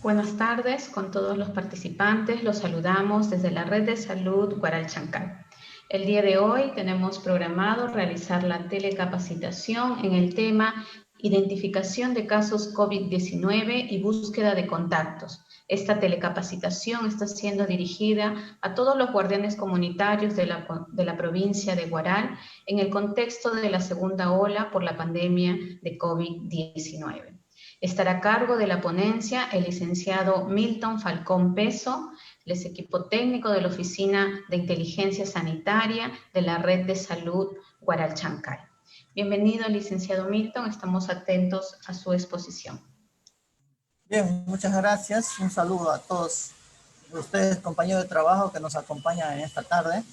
Buenas tardes con todos los participantes. Los saludamos desde la Red de Salud Guaral Chancay. El día de hoy tenemos programado realizar la telecapacitación en el tema Identificación de casos COVID-19 y búsqueda de contactos. Esta telecapacitación está siendo dirigida a todos los guardianes comunitarios de la provincia de Guaral en el contexto de la segunda ola por la pandemia de COVID-19. Estará a cargo de la ponencia el licenciado Milton Falcón Peso, el equipo técnico de la Oficina de Inteligencia Sanitaria de la Red de Salud Guaral Chancay. Bienvenido, licenciado Milton, estamos atentos a su exposición. Bien, muchas gracias. Un saludo a todos ustedes, compañeros de trabajo que nos acompañan en esta tarde.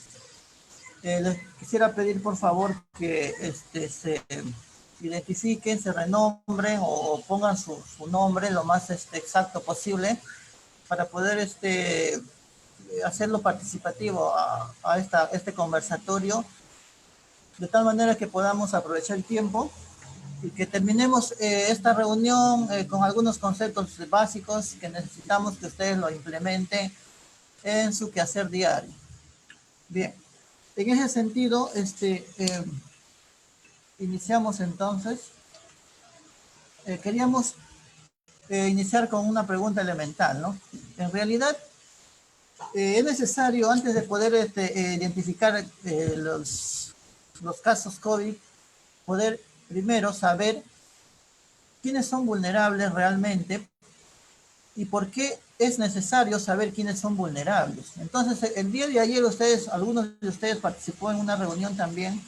Les quisiera pedir, por favor, que se identifiquen, se renombren o pongan su nombre lo más exacto posible para poder hacerlo participativo a este conversatorio, de tal manera que podamos aprovechar el tiempo y que terminemos esta reunión con algunos conceptos básicos que necesitamos que ustedes lo implementen en su quehacer diario. Bien, en ese sentido, iniciamos entonces. Queríamos iniciar con una pregunta elemental, ¿no? En realidad, es necesario, antes de poder identificar los casos COVID, poder primero saber quiénes son vulnerables realmente y por qué es necesario saber quiénes son vulnerables. Entonces, el día de ayer algunos de ustedes participó en una reunión también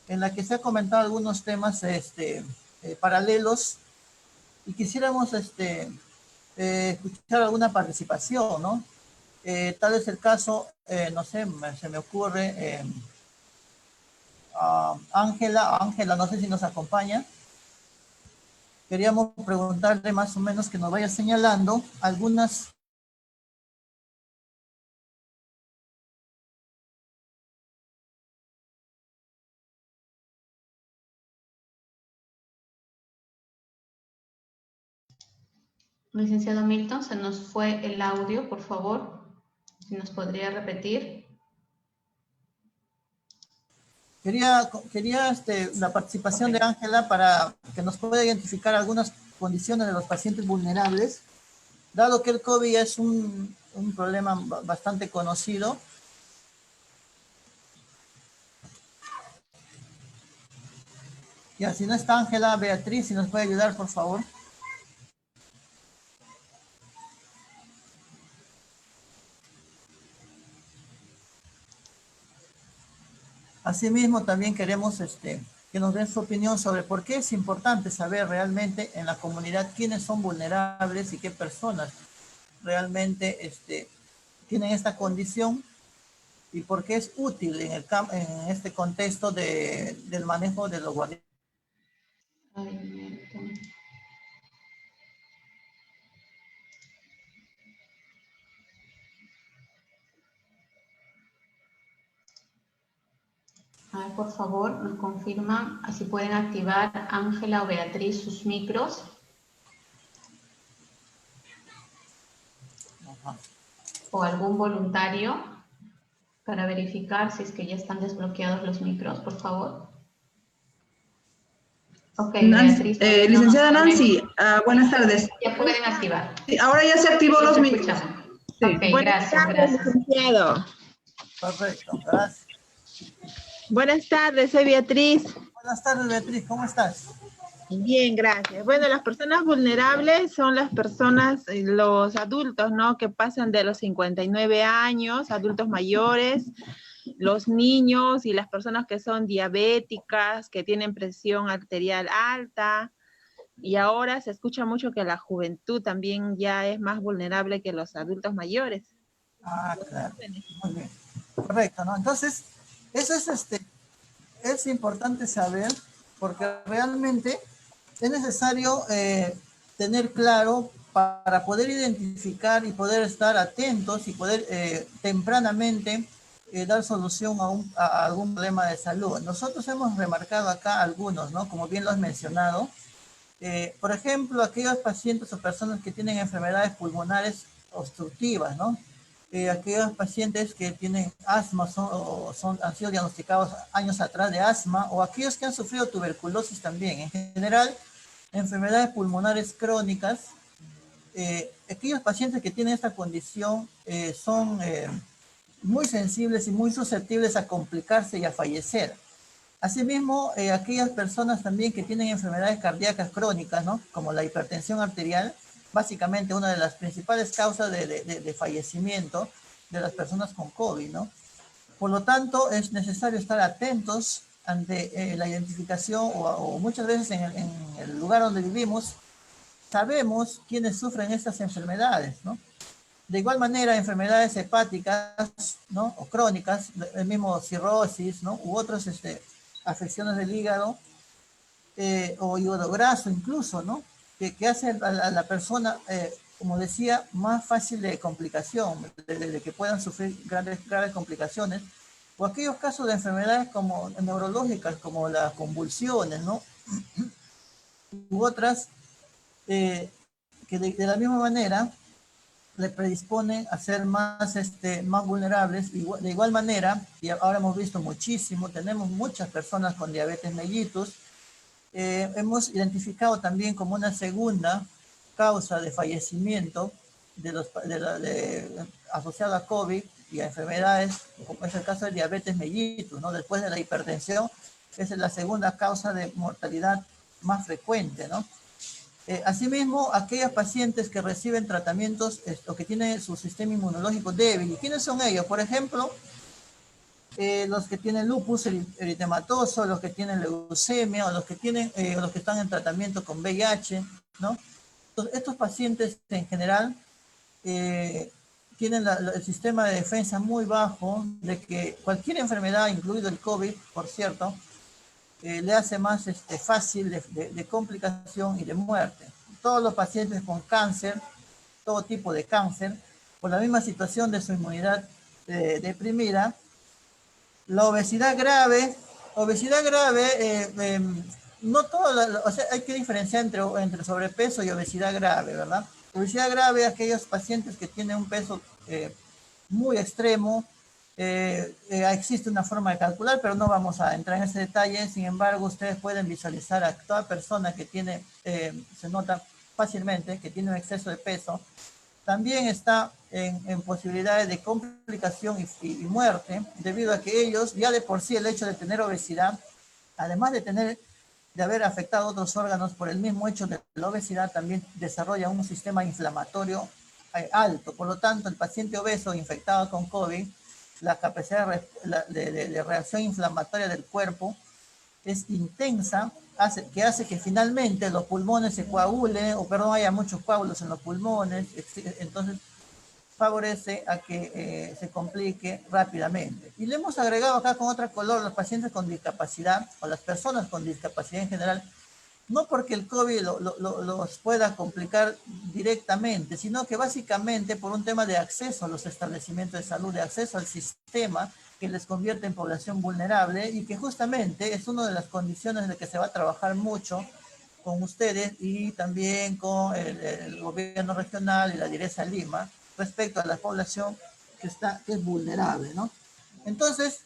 en la que se ha comentado algunos temas paralelos y quisiéramos escuchar alguna participación, ¿no? Tal es el caso, no sé, se me ocurre, Ángela, no sé si nos acompaña. Queríamos preguntarle más o menos que nos vaya señalando algunas. Licenciado Milton, se nos fue el audio, por favor, si nos podría repetir. Quería la participación de Ángela para que nos pueda identificar algunas condiciones de los pacientes vulnerables, dado que el COVID es un problema bastante conocido. Ya, si no está Ángela, Beatriz, si nos puede ayudar, por favor. Asimismo, también queremos que nos den su opinión sobre por qué es importante saber realmente en la comunidad quiénes son vulnerables y qué personas realmente tienen esta condición y por qué es útil en este contexto del manejo de los guardianes. A ver, por favor, nos confirman si pueden activar Ángela o Beatriz sus micros. Ajá. O algún voluntario para verificar si es que ya están desbloqueados los micros, por favor. Ok, Nancy, Beatriz. licenciada Nancy, buenas tardes. Ya pueden activar. Sí, ahora ya se activó los micros. Sí. Ok, Buenas tardes, licenciado. Perfecto, gracias. Buenas tardes, soy Beatriz. Buenas tardes, Beatriz, ¿cómo estás? Bien, gracias. Bueno, las personas vulnerables son las personas, los adultos, ¿no? Que pasan de los 59 años, adultos mayores, los niños y las personas que son diabéticas, que tienen presión arterial alta. Y ahora se escucha mucho que la juventud también ya es más vulnerable que los adultos mayores. Ah, claro. Muy bien. Correcto, ¿no? Entonces, eso es importante saber porque realmente es necesario tener claro para poder identificar y poder estar atentos y poder tempranamente dar solución a algún problema de salud. Nosotros hemos remarcado acá algunos, ¿no? Como bien lo has mencionado, Por ejemplo, aquellos pacientes o personas que tienen enfermedades pulmonares obstructivas, ¿no? Aquellos pacientes que tienen asma han sido diagnosticados años atrás de asma, o aquellos que han sufrido tuberculosis también. En general, enfermedades pulmonares crónicas, aquellos pacientes que tienen esta condición son muy sensibles y muy susceptibles a complicarse y a fallecer. Asimismo, aquellas personas también que tienen enfermedades cardíacas crónicas, ¿no? Como la hipertensión arterial, básicamente una de las principales causas de fallecimiento de las personas con COVID, ¿no? Por lo tanto, es necesario estar atentos ante la identificación o muchas veces en el lugar donde vivimos, sabemos quiénes sufren estas enfermedades, ¿no? De igual manera, enfermedades hepáticas, ¿no? O crónicas, el mismo cirrosis, ¿no? U otras afecciones del hígado, o hígado graso incluso, ¿no? Que hace a la persona, como decía, más fácil de complicación, de que puedan sufrir graves complicaciones, o aquellos casos de enfermedades como neurológicas, como las convulsiones, ¿no? U otras, que de la misma manera le predisponen a ser más vulnerables. De igual manera, y ahora hemos visto muchísimo, tenemos muchas personas con diabetes mellitus. Hemos identificado también como una segunda causa de fallecimiento asociado a COVID y a enfermedades, como es el caso de diabetes mellitus, ¿no? Después de la hipertensión, esa es la segunda causa de mortalidad más frecuente, ¿no? Asimismo, aquellos pacientes que reciben tratamientos o que tienen su sistema inmunológico débil. ¿Y quiénes son ellos? Por ejemplo, los que tienen lupus eritematoso, los que tienen leucemia, o los que están en tratamiento con VIH, ¿no? Entonces, estos pacientes en general tienen el sistema de defensa muy bajo, de que cualquier enfermedad, incluido el COVID, por cierto, le hace más fácil de complicación y de muerte. Todos los pacientes con cáncer, todo tipo de cáncer, por la misma situación de su inmunidad deprimida. La obesidad grave, no todo, o sea, hay que diferenciar entre sobrepeso y obesidad grave, ¿verdad? Obesidad grave, aquellos pacientes que tienen un peso muy extremo. Existe una forma de calcular, pero no vamos a entrar en ese detalle. Sin embargo, ustedes pueden visualizar a toda persona que tiene, se nota fácilmente que tiene un exceso de peso, también está en posibilidades de complicación y muerte, debido a que ellos, ya de por sí el hecho de tener obesidad, además de haber afectado otros órganos por el mismo hecho de la obesidad, también desarrolla un sistema inflamatorio alto. Por lo tanto, el paciente obeso infectado con COVID, la capacidad de reacción inflamatoria del cuerpo es intensa, que hace que finalmente los pulmones se coagulen, haya muchos coágulos en los pulmones, entonces favorece a que se complique rápidamente. Y le hemos agregado acá con otro color los pacientes con discapacidad, o las personas con discapacidad en general, no porque el COVID los pueda complicar directamente, sino que básicamente por un tema de acceso a los establecimientos de salud, de acceso al sistema, que les convierte en población vulnerable, y que justamente es una de las condiciones de que se va a trabajar mucho con ustedes y también con el gobierno regional y la Direza Lima respecto a la población que es vulnerable, ¿no? Entonces,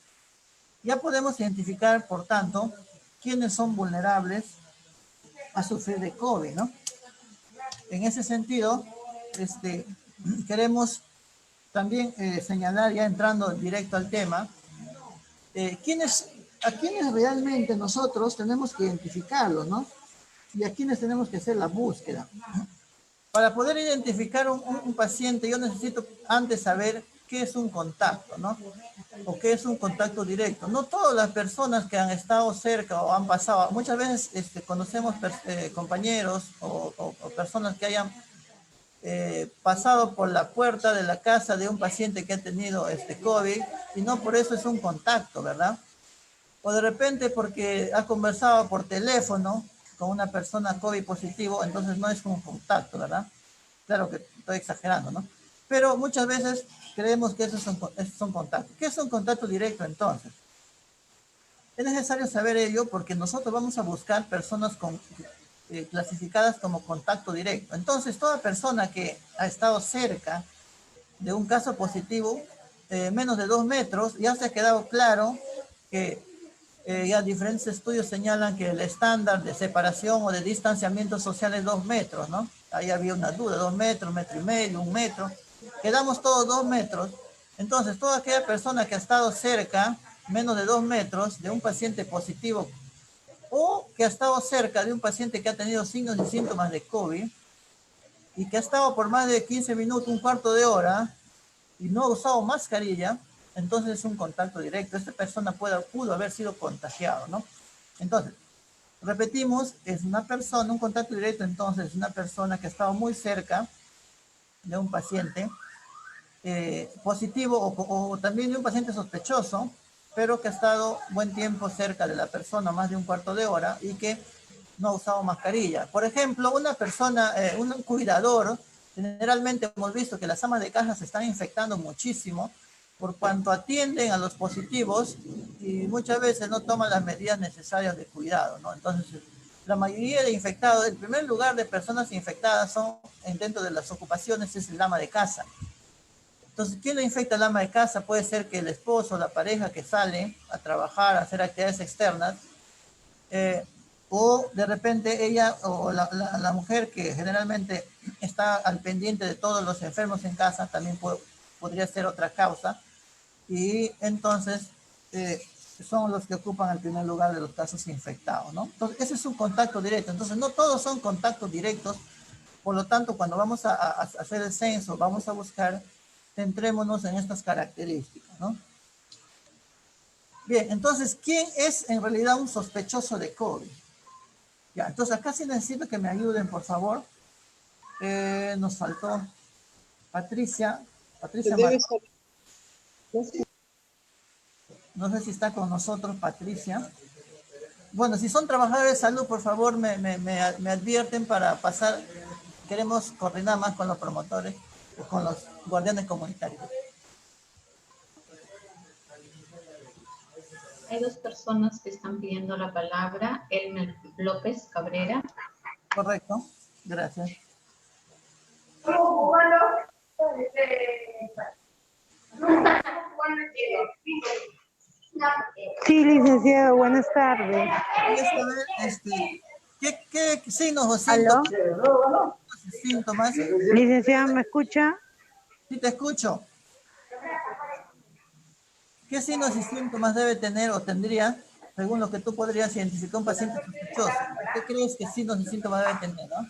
ya podemos identificar, por tanto, quiénes son vulnerables a sufrir de COVID, ¿no? En ese sentido, queremos también señalar, ya entrando directo al tema, a quienes realmente nosotros tenemos que identificarlos, ¿no? Y a quienes tenemos que hacer la búsqueda. Para poder identificar un paciente, yo necesito antes saber qué es un contacto, ¿no? O qué es un contacto directo. No todas las personas que han estado cerca o han pasado, muchas veces conocemos compañeros o personas que hayan pasado por la puerta de la casa de un paciente que ha tenido COVID, y no por eso es un contacto, ¿verdad? O de repente porque ha conversado por teléfono con una persona COVID positivo, entonces no es un contacto, ¿verdad? Claro que estoy exagerando, ¿no? Pero muchas veces creemos que esos son contactos. ¿Qué es un contacto directo entonces? Es necesario saber ello porque nosotros vamos a buscar personas clasificadas como contacto directo. Entonces, toda persona que ha estado cerca de un caso positivo, menos de 2 metros, ya se ha quedado claro que ya diferentes estudios señalan que el estándar de separación o de distanciamiento social es 2 metros, ¿no? Ahí había una duda, 2 metros, metro y medio, 1 metro. Quedamos todos 2 metros. Entonces, toda aquella persona que ha estado cerca, menos de 2 metros, de un paciente positivo o que ha estado cerca de un paciente que ha tenido signos y síntomas de COVID y que ha estado por más de 15 minutos, un cuarto de hora y no ha usado mascarilla, entonces es un contacto directo. Esta persona pudo haber sido contagiado, ¿no? Entonces, repetimos, es una persona, un contacto directo, entonces es una persona que ha estado muy cerca de un paciente positivo o también de un paciente sospechoso, pero que ha estado buen tiempo cerca de la persona, más de un cuarto de hora, y que no ha usado mascarilla. Por ejemplo, una persona, un cuidador, generalmente hemos visto que las amas de casa se están infectando muchísimo por cuanto atienden a los positivos y muchas veces no toman las medidas necesarias de cuidado, ¿no? Entonces, la mayoría de infectados, el primer lugar de personas infectadas son dentro de las ocupaciones, es el ama de casa. Entonces, ¿quién le infecta al ama de casa? Puede ser que el esposo, la pareja que sale a trabajar, a hacer actividades externas, o de repente ella o la mujer que generalmente está al pendiente de todos los enfermos en casa, también podría ser otra causa. Y entonces son los que ocupan el primer lugar de los casos infectados, ¿no? Entonces, ese es un contacto directo. Entonces, no todos son contactos directos. Por lo tanto, cuando vamos a hacer el censo, vamos a buscar, centrémonos en estas características, ¿no? Bien, entonces, ¿quién es en realidad un sospechoso de COVID? Ya, entonces acá sí necesito que me ayuden, por favor. Nos faltó Patricia. Patricia Marco. No sé si está con nosotros, Patricia. Bueno, si son trabajadores de salud, por favor, me advierten para pasar. Queremos coordinar más con los promotores, con los guardianes comunitarios. Hay dos personas que están pidiendo la palabra. Elmer López Cabrera. Correcto, gracias. Sí, licenciado, buenas tardes. ¿Qué signos o ¿Aló? síntomas? Licenciado, ¿me escucha? Sí, te escucho. ¿Qué signos y síntomas debe tener o tendría, según lo que tú podrías identificar un paciente sospechoso? ¿Qué crees que signos y síntomas debe tener, no?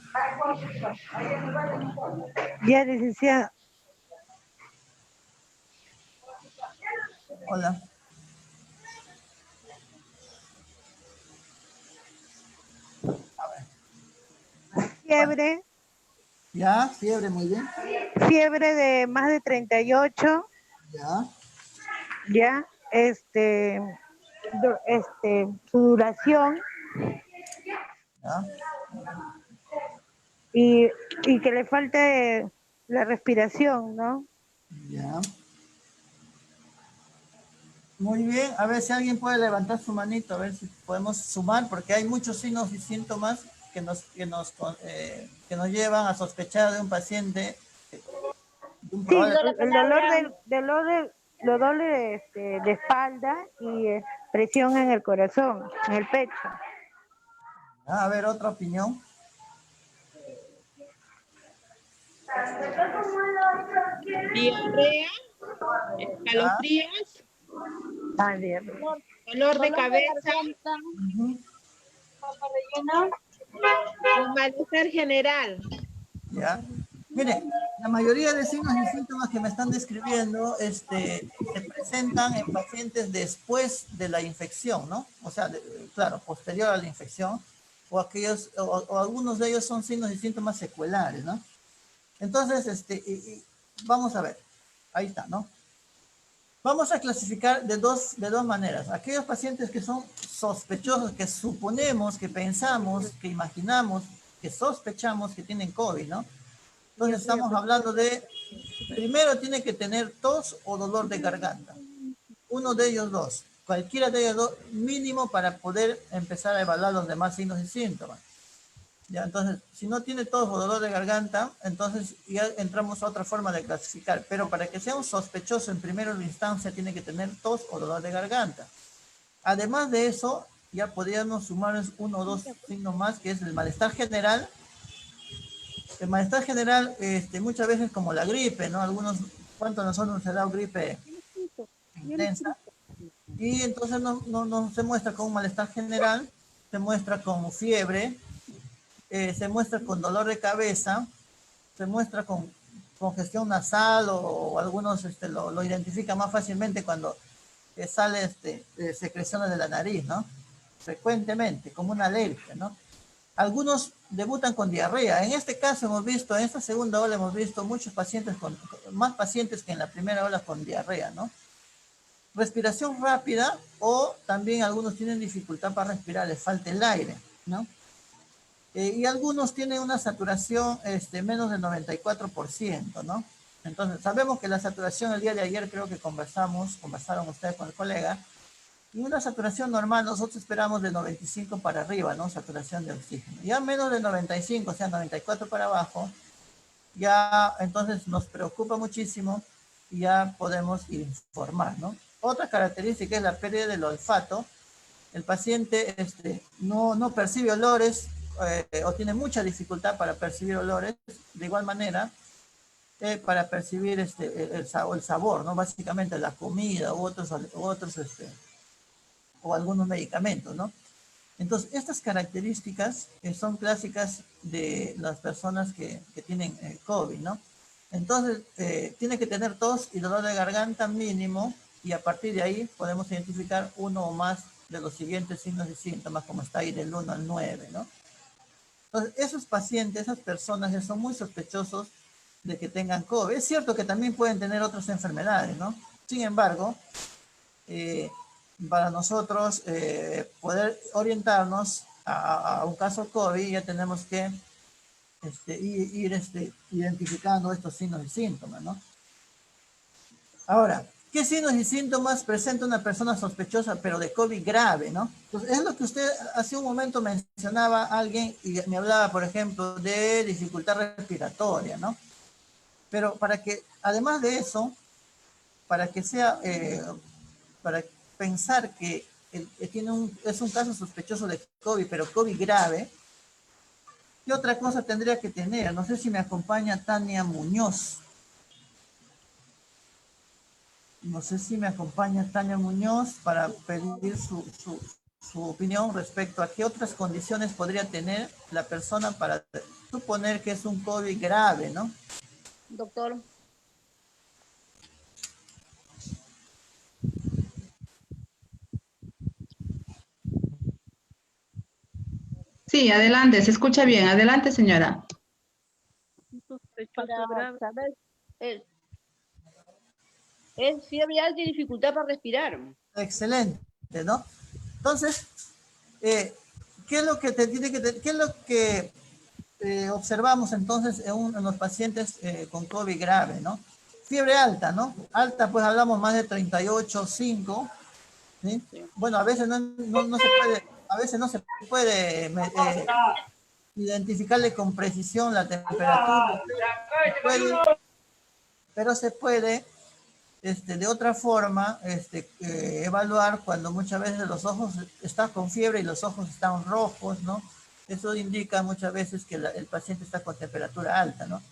Ya, licenciado. Hola. Fiebre. Ya, fiebre, muy bien. Fiebre de más de 38. Ya. Ya, su duración. Ya. Y que le falte la respiración, ¿no? Ya. Muy bien, a ver si alguien puede levantar su manito, a ver si podemos sumar, porque hay muchos signos y síntomas que nos llevan a sospechar de un paciente. Sí, el dolor de espalda y presión en el corazón, en el pecho. A ver, otra opinión. Diarrea, escalofríos, dolor de cabeza, un malestar general. Ya. Mire, la mayoría de signos y síntomas que me están describiendo se presentan en pacientes después de la infección, ¿no? O sea, claro, posterior a la infección, o algunos de ellos son signos y síntomas secuelares, ¿no? Entonces, vamos a ver, ahí está, ¿no? Vamos a clasificar de dos maneras. Aquellos pacientes que son sospechosos, que suponemos, que pensamos, que imaginamos, que sospechamos que tienen COVID, ¿no? Entonces estamos hablando de, primero tiene que tener tos o dolor de garganta. Uno de ellos dos. Cualquiera de ellos dos, mínimo para poder empezar a evaluar los demás signos y síntomas. Ya, entonces, si no tiene tos o dolor de garganta, entonces ya entramos a otra forma de clasificar. Pero para que sea un sospechoso en primera instancia, tiene que tener tos o dolor de garganta. Además de eso, ya podríamos sumar uno o dos signos más, que es el malestar general. El malestar general, muchas veces como la gripe, ¿no? Algunos, ¿cuántos nosotros nos ha dado gripe intensa? Y entonces no se muestra con un malestar general, se muestra con fiebre, se muestra con dolor de cabeza, se muestra con congestión nasal o algunos lo identifican más fácilmente cuando sale secreciones de la nariz, ¿no? Frecuentemente, como una alergia, ¿no? Algunos debutan con diarrea. En este caso hemos visto, en esta segunda ola hemos visto muchos pacientes más pacientes que en la primera ola con diarrea, ¿no? Respiración rápida o también algunos tienen dificultad para respirar, les falta el aire, ¿no? Y algunos tienen una saturación menos del 94%, ¿no? Entonces, sabemos que la saturación el día de ayer creo que conversaron ustedes con el colega, y una saturación normal nosotros esperamos de 95 para arriba, ¿no? Saturación de oxígeno. Ya menos de 95, o sea, 94 para abajo, ya entonces nos preocupa muchísimo y ya podemos informar, ¿no? Otra característica es la pérdida del olfato. El paciente no percibe olores o tiene mucha dificultad para percibir olores. De igual manera, para percibir el sabor, ¿no? Básicamente la comida u otros o algunos medicamentos, ¿no? Entonces, estas características son clásicas de las personas que tienen COVID, ¿no? Entonces, tiene que tener tos y dolor de garganta mínimo, y a partir de ahí podemos identificar uno o más de los siguientes signos y síntomas, como está ahí del 1 al 9, ¿no? Entonces, esos pacientes, esas personas ya son muy sospechosos de que tengan COVID. Es cierto que también pueden tener otras enfermedades, ¿no? Sin embargo, para nosotros poder orientarnos a un caso COVID, ya tenemos que ir identificando estos signos y síntomas, ¿no? Ahora, ¿qué signos y síntomas presenta una persona sospechosa, pero de COVID grave, ¿no? Entonces, es lo que usted hace un momento mencionaba a alguien y me hablaba, por ejemplo, de dificultad respiratoria, ¿no? Pero para que, además de eso, para que sea, para pensar que es un caso sospechoso de COVID, pero COVID grave, ¿qué otra cosa tendría que tener? No sé si me acompaña Tania Muñoz. No sé si me acompaña Tania Muñoz para pedir su opinión respecto a qué otras condiciones podría tener la persona para suponer que es un COVID grave, ¿no? Doctor. Sí, adelante, se escucha bien. Adelante, señora. Para saber, es fiebre alta y dificultad para respirar. Excelente, ¿no? Entonces, ¿qué es lo que qué es lo que observamos entonces en los pacientes con COVID grave, ¿no? Fiebre alta, ¿no? Alta, pues hablamos más de 38,5, ¿sí? Bueno, a veces no se puede identificarle con precisión la temperatura, pero se puede de otra forma evaluar cuando muchas veces los ojos están con fiebre y los ojos están rojos, ¿no? Eso indica muchas veces que el paciente está con temperatura alta, ¿no?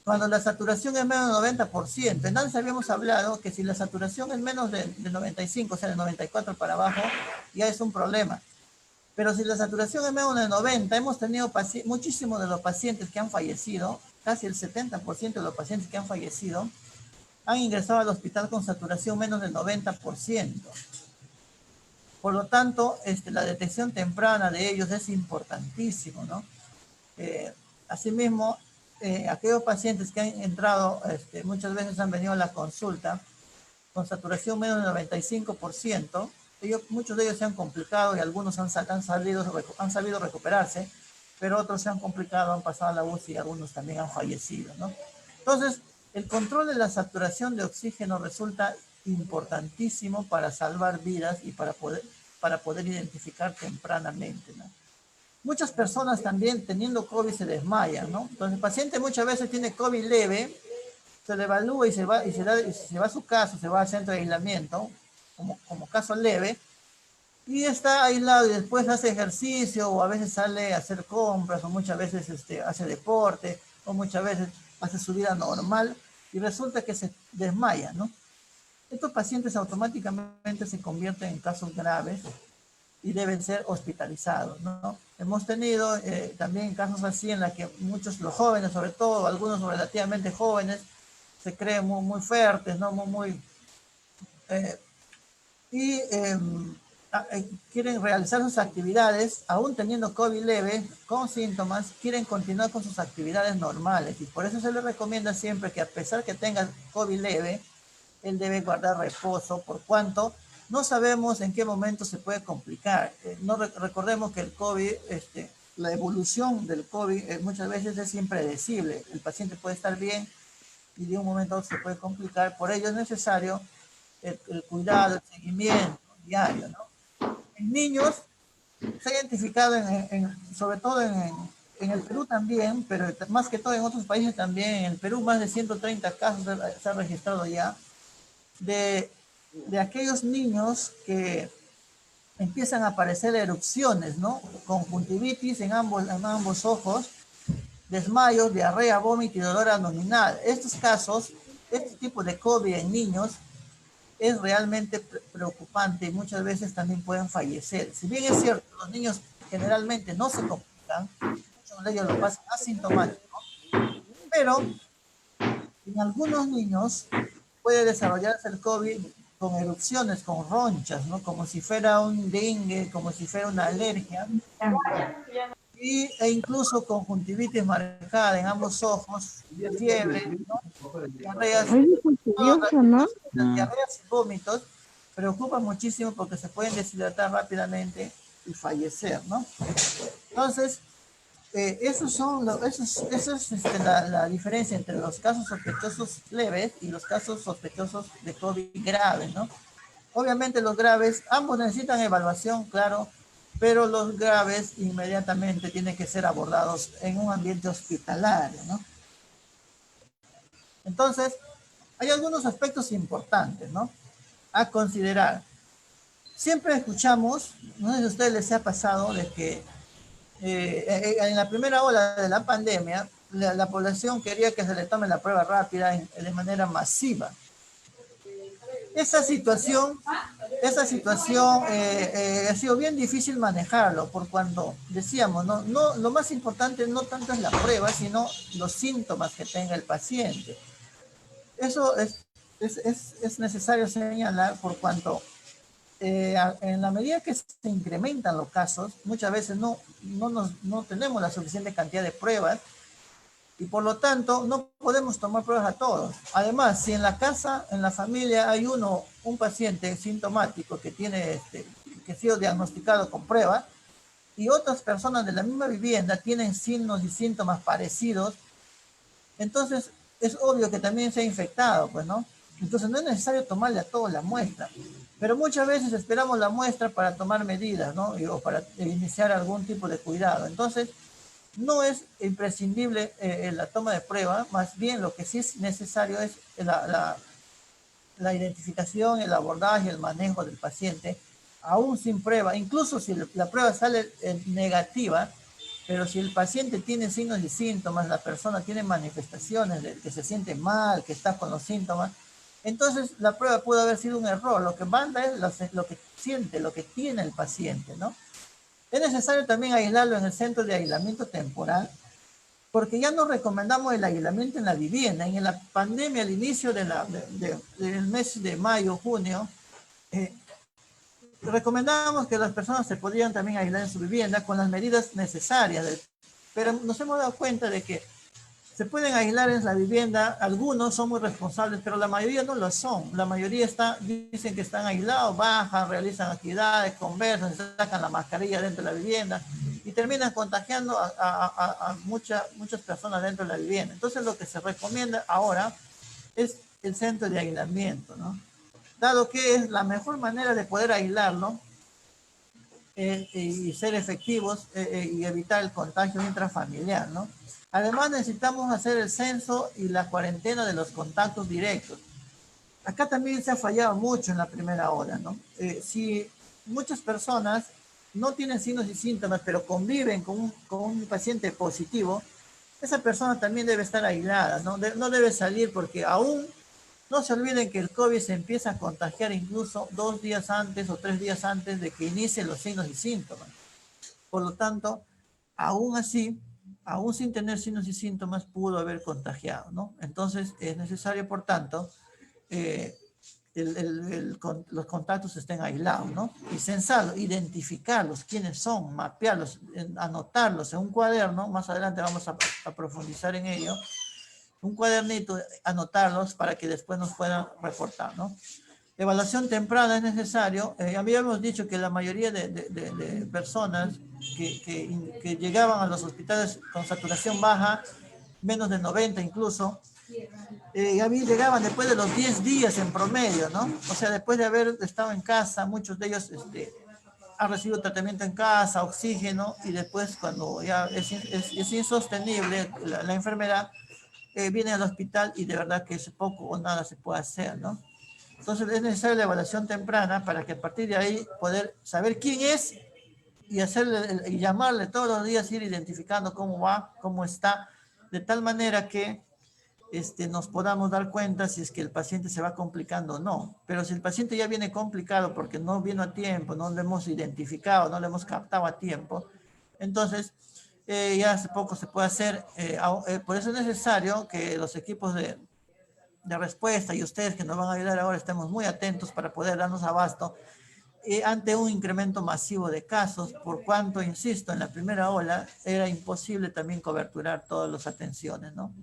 Cuando la saturación es menos del 90%, entonces habíamos hablado que si la saturación es menos de 95, o sea, de 94 para abajo, ya es un problema. Pero si la saturación es menos de 90, hemos tenido muchísimos de los pacientes que han fallecido, casi el 70% de los pacientes que han fallecido, han ingresado al hospital con saturación menos del 90%. Por lo tanto, la detección temprana de ellos es importantísimo, ¿no? Asimismo, aquellos pacientes que han entrado, muchas veces han venido a la consulta con saturación menos del 95%, muchos de ellos se han complicado y algunos han sabido recuperarse, pero otros se han complicado, han pasado a la UCI y algunos también han fallecido, ¿no? Entonces, el control de la saturación de oxígeno resulta importantísimo para salvar vidas y para poder identificar tempranamente, ¿no? muchas personas también teniendo COVID se desmayan, ¿no? Entonces el paciente muchas veces tiene COVID leve, se le evalúa y se va, y se va a su casa, se va al centro de aislamiento, como caso leve, y está aislado y después hace ejercicio o a veces sale a hacer compras o muchas veces hace deporte o muchas veces hace su vida normal y resulta que se desmaya, ¿no? Estos pacientes automáticamente se convierten en casos graves y deben ser hospitalizados, ¿no? Hemos tenido también casos así en los que muchos, los jóvenes sobre todo, algunos relativamente jóvenes, se creen muy, muy fuertes, ¿no? Eh, y quieren realizar sus actividades, aún teniendo COVID leve, con síntomas, quieren continuar con sus actividades normales. Y por eso se les recomienda siempre que a pesar que tenga COVID leve, él debe guardar reposo, por cuanto no sabemos en qué momento se puede complicar. Recordemos que el COVID, la evolución del COVID muchas veces es impredecible. El paciente puede estar bien y de un momento a otro se puede complicar. Por ello es necesario el cuidado, el seguimiento diario, ¿no? En niños se ha identificado, sobre todo en el Perú también, pero más que todo en otros países también. En el Perú más de 130 casos se ha registrado ya de aquellos niños que empiezan a aparecer erupciones, ¿no? Conjuntivitis en ambos ojos, desmayos, diarrea, vómito y dolor abdominal. Estos casos, este tipo de COVID en niños es realmente preocupante y muchas veces también pueden fallecer. Si bien es cierto, los niños generalmente no se complican, muchos de ellos lo pasan asintomáticos, pero en algunos niños puede desarrollarse el COVID con erupciones, con ronchas, ¿no? Como si fuera un dengue, como si fuera una alergia, e incluso conjuntivitis marcada en ambos ojos, fiebre, ¿no? Diarreas, las diarreas y vómitos preocupan muchísimo porque se pueden deshidratar rápidamente y fallecer, ¿no? Entonces, esa es la diferencia entre los casos sospechosos leves y los casos sospechosos de COVID graves, ¿no? Obviamente los graves, ambos necesitan evaluación, claro, pero los graves inmediatamente tienen que ser abordados en un ambiente hospitalario, ¿no? Entonces, hay algunos aspectos importantes, ¿no? A considerar. Siempre escuchamos, no sé si a ustedes les ha pasado, de que en la primera ola de la pandemia, la población quería que se le tome la prueba rápida de manera masiva. Esa situación ha sido bien difícil manejarlo, por cuando decíamos, no, lo más importante no tanto es la prueba, sino los síntomas que tenga el paciente. Eso es necesario señalar por cuanto en la medida que se incrementan los casos, muchas veces no tenemos la suficiente cantidad de pruebas y por lo tanto no podemos tomar pruebas a todos. Además, si en la casa, en la familia hay un paciente sintomático que ha sido diagnosticado con prueba y otras personas de la misma vivienda tienen signos y síntomas parecidos, entonces es obvio que también se ha infectado, pues, ¿no? Entonces no es necesario tomarle a todos la muestra, pero muchas veces esperamos la muestra para tomar medidas, ¿no? O para iniciar algún tipo de cuidado. Entonces, no es imprescindible la toma de prueba, más bien lo que sí es necesario es la identificación, el abordaje, el manejo del paciente, aún sin prueba, incluso si la prueba sale negativa, pero si el paciente tiene signos y síntomas, la persona tiene manifestaciones de que se siente mal, que está con los síntomas, entonces la prueba puede haber sido un error. Lo que manda es lo que siente, lo que tiene el paciente, ¿no? Es necesario también aislarlo en el centro de aislamiento temporal, porque ya no recomendamos el aislamiento en la vivienda. En la pandemia, al inicio del mes de mayo, junio, recomendábamos que las personas se podían también aislar en su vivienda con las medidas necesarias, pero nos hemos dado cuenta de que se pueden aislar en la vivienda, algunos son muy responsables, pero la mayoría no lo son. La mayoría dicen que están aislados, bajan, realizan actividades, conversan, sacan la mascarilla dentro de la vivienda y terminan contagiando a muchas personas dentro de la vivienda. Entonces lo que se recomienda ahora es el centro de aislamiento, ¿no? Dado que es la mejor manera de poder aislarlo, y ser efectivos y evitar el contagio intrafamiliar, ¿no? Además necesitamos hacer el censo y la cuarentena de los contactos directos. Acá también se ha fallado mucho en la primera ola, ¿no? Si muchas personas no tienen signos y síntomas, pero conviven con un paciente positivo, esa persona también debe estar aislada, ¿no? No debe salir porque aún no se olviden que el COVID se empieza a contagiar incluso 2 días antes o 3 días antes de que inicien los signos y síntomas. Por lo tanto, aún así, aún sin tener signos y síntomas, pudo haber contagiado, ¿no? Entonces, es necesario, por tanto, eh, los contactos estén aislados, ¿no? Y censarlos, identificarlos, quiénes son, mapearlos, anotarlos en un cuaderno, más adelante vamos a profundizar en ello, un cuadernito, anotarlos para que después nos puedan reportar, ¿no? Evaluación temprana es necesario. Habíamos dicho que la mayoría de personas que llegaban a los hospitales con saturación baja, menos de 90 incluso, llegaban después de los 10 días en promedio, ¿no? O sea, después de haber estado en casa, muchos de ellos han recibido tratamiento en casa, oxígeno, y después cuando ya es insostenible la enfermedad, vienen al hospital y de verdad que es poco o nada se puede hacer, ¿no? Entonces es necesaria la evaluación temprana para que a partir de ahí poder saber quién es y y llamarle todos los días, ir identificando cómo va, cómo está, de tal manera que nos podamos dar cuenta si es que el paciente se va complicando o no. Pero si el paciente ya viene complicado porque no vino a tiempo, no lo hemos identificado, no lo hemos captado a tiempo, entonces ya hace poco se puede hacer. Por eso es necesario que los equipos de respuesta y ustedes que nos van a ayudar ahora estemos muy atentos para poder darnos abasto ante un incremento masivo de casos, por cuanto, insisto, en la primera ola era imposible también coberturar todas las atenciones, ¿no?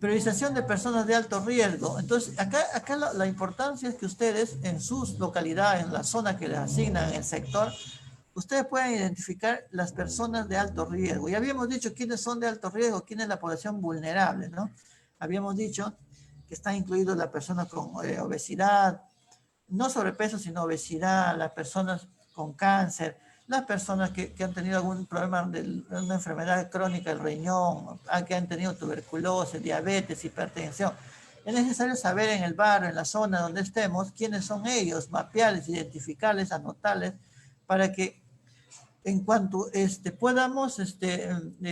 Priorización de personas de alto riesgo. Entonces, acá la importancia es que ustedes en sus localidades, en la zona que les asignan, en el sector, ustedes pueden identificar las personas de alto riesgo. Ya habíamos dicho quiénes son de alto riesgo, quién es la población vulnerable, ¿no? Habíamos dicho que están incluidos las personas con obesidad, no sobrepeso, sino obesidad, las personas con cáncer, las personas que han tenido algún problema de una enfermedad crónica del riñón, que han tenido tuberculosis, diabetes, hipertensión. Es necesario saber en el barrio, en la zona donde estemos, quiénes son ellos, mapearles, identificarles, anotarles, para que en cuanto podamos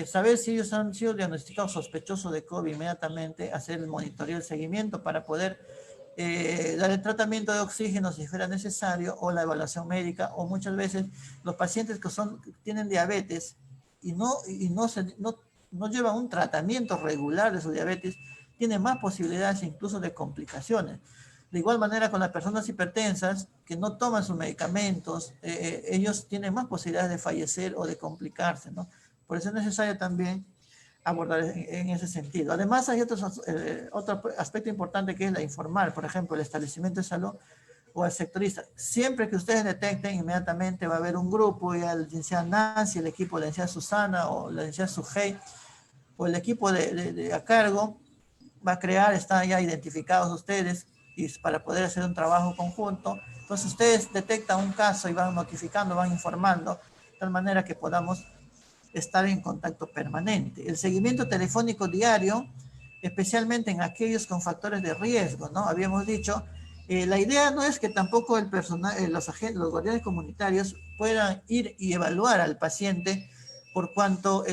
saber si ellos han sido diagnosticados sospechosos de COVID, inmediatamente hacer el monitoreo y el seguimiento para poder dar el tratamiento de oxígeno si fuera necesario, o la evaluación médica, o muchas veces los pacientes que tienen diabetes y no llevan un tratamiento regular de su diabetes, tienen más posibilidades incluso de complicaciones. De igual manera con las personas hipertensas que no toman sus medicamentos, ellos tienen más posibilidades de fallecer o de complicarse, ¿no? Por eso es necesario también abordar en ese sentido. Además hay otro aspecto importante que es la informar, por ejemplo, el establecimiento de salud o el sectorista. Siempre que ustedes detecten, inmediatamente va a haber un grupo, ya la licenciada Nancy, el equipo de la licenciada Susana o la licenciada Sujei, o el equipo a cargo va a crear, están ya identificados ustedes, y para poder hacer un trabajo conjunto. Entonces ustedes detectan un caso y van notificando, van informando, de tal manera que podamos estar en contacto permanente. El seguimiento telefónico diario, especialmente en aquellos con factores de riesgo, ¿no? Habíamos dicho, la idea no es que tampoco el personal, los guardianes comunitarios puedan ir y evaluar al paciente, por cuanto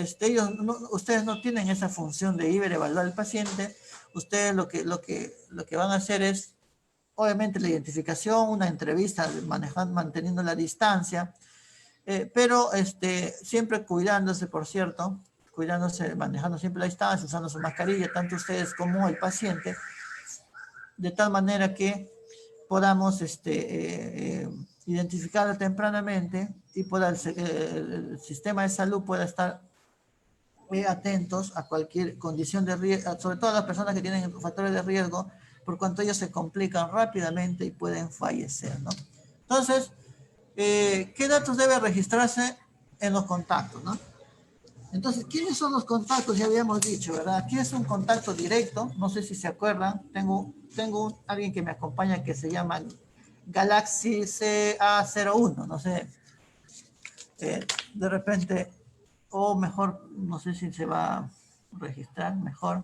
ustedes no tienen esa función de ir a evaluar al paciente. Ustedes lo que van a hacer es, obviamente, la identificación, una entrevista, manteniendo la distancia, pero siempre cuidándose, por cierto, manejando siempre la distancia, usando su mascarilla, tanto ustedes como el paciente, de tal manera que podamos identificarlo tempranamente y el sistema de salud pueda estar atentos a cualquier condición de riesgo, sobre todo a las personas que tienen factores de riesgo, por cuanto ellos se complican rápidamente y pueden fallecer, ¿no? Entonces, ¿qué datos debe registrarse en los contactos, ¿no? Entonces, ¿quiénes son los contactos? Ya habíamos dicho, ¿verdad? Aquí es un contacto directo, no sé si se acuerdan, tengo alguien que me acompaña que se llama Galaxy CA01, no sé. De repente, o mejor, no sé si se va a registrar mejor.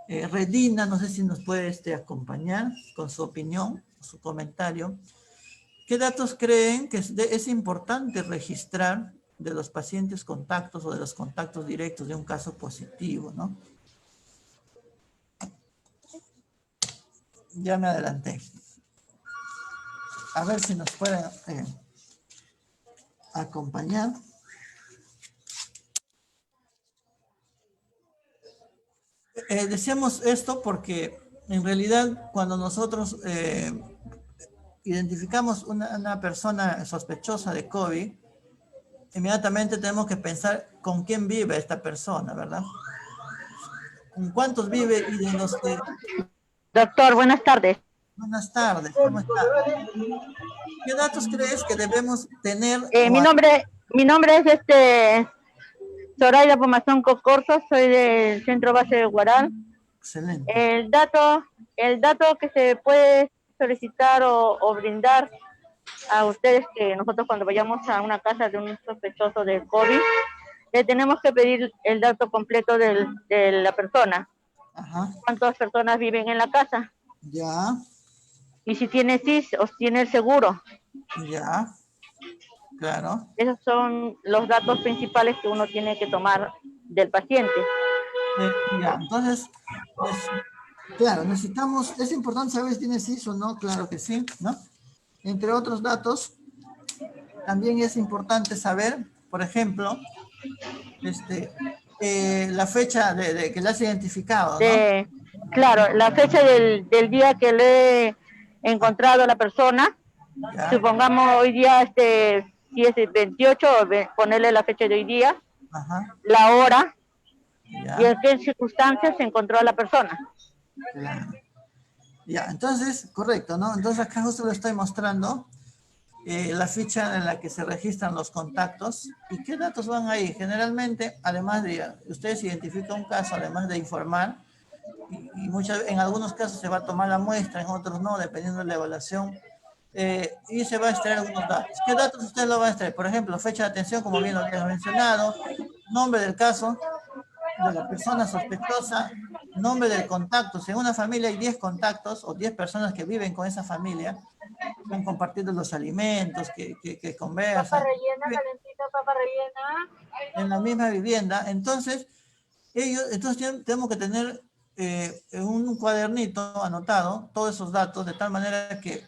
Redina, no sé si nos puede acompañar con su opinión, su comentario. ¿Qué datos creen que es importante registrar de los pacientes contactos o de los contactos directos de un caso positivo, ¿no? Ya me adelanté. A ver si nos pueden acompañar. Decíamos esto porque en realidad cuando nosotros identificamos una persona sospechosa de COVID, inmediatamente tenemos que pensar con quién vive esta persona, ¿verdad? ¿Con cuántos vive y de los que... Doctor, buenas tardes. Buenas tardes, ¿cómo está? ¿Qué datos crees que debemos tener? Mi nombre es Zoraida Pomazón Cocorzo, soy del Centro Base de Guaral. Excelente. El dato que se puede solicitar o brindar a ustedes, que nosotros cuando vayamos a una casa de un sospechoso de COVID, le tenemos que pedir el dato completo de la persona. Ajá. ¿Cuántas personas viven en la casa? Ya. Y si tiene SIS o tiene el seguro. Ya. Claro. Esos son los datos principales que uno tiene que tomar del paciente. Ya, entonces, pues, claro, necesitamos, es importante saber si tiene SIS o no, claro que sí, ¿no? Entre otros datos, también es importante saber, por ejemplo, la fecha de que la has identificado, ¿no? Claro, la fecha del día que le he encontrado a la persona, Ya. supongamos hoy día, si es el 28, ponerle la fecha de hoy día, Ajá. la hora, Ya. y en qué circunstancias se encontró a la persona. Claro. Ya, entonces, correcto, ¿no? Entonces acá justo le estoy mostrando la ficha en la que se registran los contactos. ¿Y qué datos van ahí? Generalmente, además de, ustedes identifican un caso, además de informar, y en algunos casos se va a tomar la muestra, en otros no, dependiendo de la evaluación, y se va a extraer algunos datos. ¿Qué datos usted lo va a extraer? Por ejemplo, fecha de atención, como bien lo habías mencionado, nombre del caso, de la persona sospechosa, nombre del contacto. Si en una familia hay 10 contactos o 10 personas que viven con esa familia, están compartiendo los alimentos, que conversan. Papa rellena, calentita, papa rellena. En la misma vivienda. Entonces, tenemos que tener un cuadernito anotado todos esos datos, de tal manera que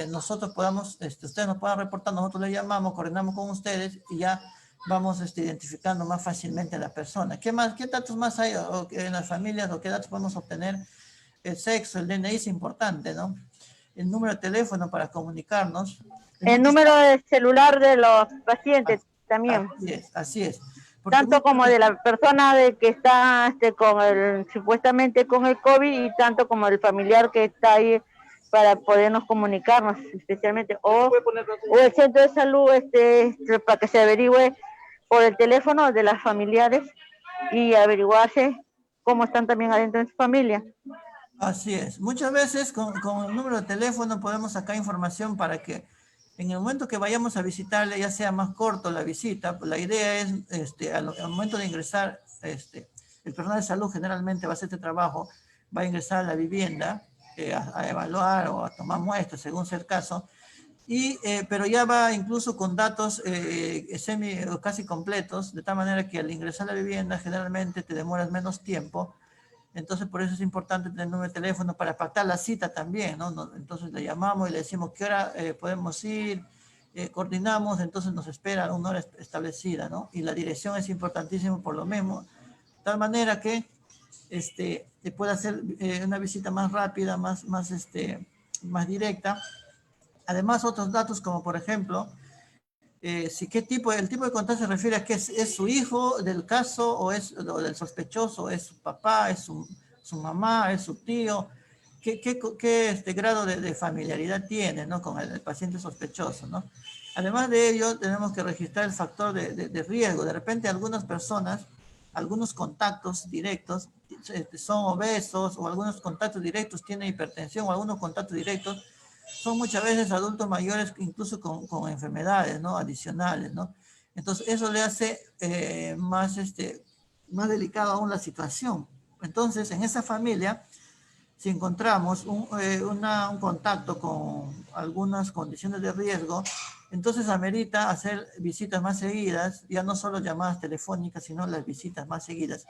nosotros podamos, ustedes nos puedan reportar, nosotros le llamamos, coordinamos con ustedes y ya vamos identificando más fácilmente a la persona. ¿Qué más? ¿Qué datos más hay en las familias o qué datos podemos obtener? El sexo, el DNI es importante, ¿no? El número de teléfono para comunicarnos. El número de celular de los pacientes también. Así es, así es. Porque tanto como de la persona de que está supuestamente con el COVID, y tanto como el familiar que está ahí para podernos comunicarnos, especialmente, o el centro de salud, para que se averigüe por el teléfono de las familiares y averiguarse cómo están también adentro de su familia. Así es. Muchas veces con el número de teléfono podemos sacar información para que en el momento que vayamos a visitarle, ya sea más corto la visita, pues la idea es, al momento de ingresar, el personal de salud generalmente va a hacer este trabajo, va a ingresar a la vivienda, a evaluar o a tomar muestras, según sea el caso, pero ya va incluso con datos o casi completos, de tal manera que al ingresar a la vivienda generalmente te demoras menos tiempo. Entonces, por eso es importante tener el número de teléfono para pactar la cita también, ¿no? Entonces le llamamos y le decimos qué hora podemos ir, coordinamos, entonces nos espera una hora establecida, ¿no? Y la dirección es importantísimo por lo mismo, de tal manera que pueda hacer una visita más rápida, más directa. Además, otros datos como, por ejemplo, el tipo de contacto se refiere a que es su hijo del caso o del sospechoso, es su papá, es su mamá, es su tío, qué grado de familiaridad tiene, ¿no? Con el paciente sospechoso, ¿no? Además de ello, tenemos que registrar el factor de riesgo. De repente algunas personas, algunos contactos directos son obesos, o algunos contactos directos tienen hipertensión, o algunos contactos directos son muchas veces adultos mayores, incluso con enfermedades, ¿no? Adicionales, ¿no? Entonces, eso le hace más, más delicado aún la situación. Entonces, en esa familia, si encontramos un contacto con algunas condiciones de riesgo, entonces amerita hacer visitas más seguidas, ya no solo llamadas telefónicas, sino las visitas más seguidas.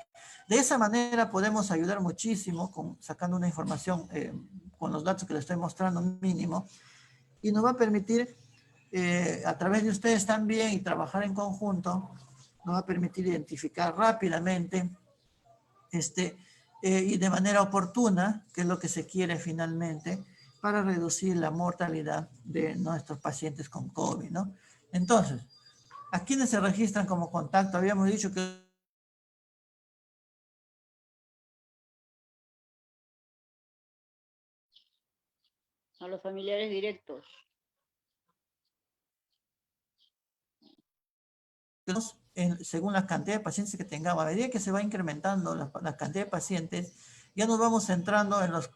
De esa manera podemos ayudar muchísimo sacando una información con los datos que le estoy mostrando mínimo, y nos va a permitir, a través de ustedes también y trabajar en conjunto, nos va a permitir identificar rápidamente y de manera oportuna, que es lo que se quiere finalmente, para reducir la mortalidad de nuestros pacientes con COVID, ¿no? Entonces, ¿a quiénes se registran como contacto? Habíamos dicho que A los familiares directos. según la cantidad de pacientes que tengamos, a medida que se va incrementando la cantidad de pacientes, ya nos vamos centrando en los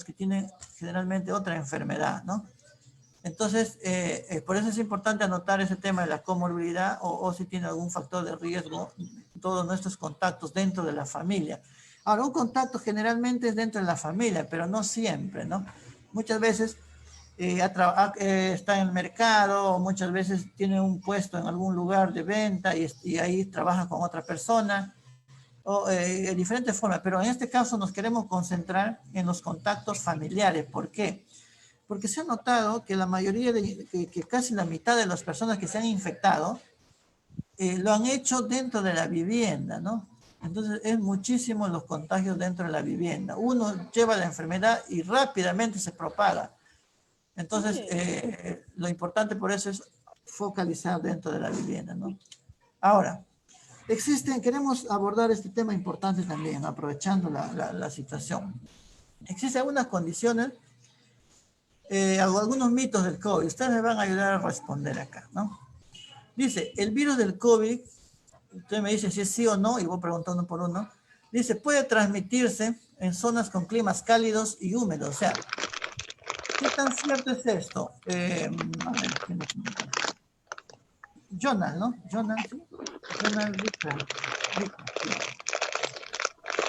que tienen generalmente otra enfermedad, ¿no? Entonces, por eso es importante anotar ese tema de la comorbilidad o si tiene algún factor de riesgo, todos nuestros contactos dentro de la familia. Ahora, un contacto generalmente es dentro de la familia, pero no siempre, ¿no? Muchas veces está en el mercado, o muchas veces tiene un puesto en algún lugar de venta y ahí trabaja con otra persona, o de diferentes formas, pero en este caso nos queremos concentrar en los contactos familiares. ¿Por qué? Porque se ha notado que la mayoría, que casi la mitad de las personas que se han infectado, lo han hecho dentro de la vivienda, ¿no? Entonces, es muchísimo los contagios dentro de la vivienda. Uno lleva la enfermedad y rápidamente se propaga. Entonces, lo importante por eso es focalizar dentro de la vivienda, ¿no? Ahora, queremos abordar este tema importante también, aprovechando la situación. Existen algunas condiciones, algunos mitos del COVID. Ustedes me van a ayudar a responder acá, ¿no? Dice, el virus del COVID, usted me dice si es sí o no, y voy preguntando por uno. Dice, puede transmitirse en zonas con climas cálidos y húmedos. O sea, ¿qué tan cierto es esto? A ver, Jonas, ¿no? Jonas, ¿sí? Jonas Richter.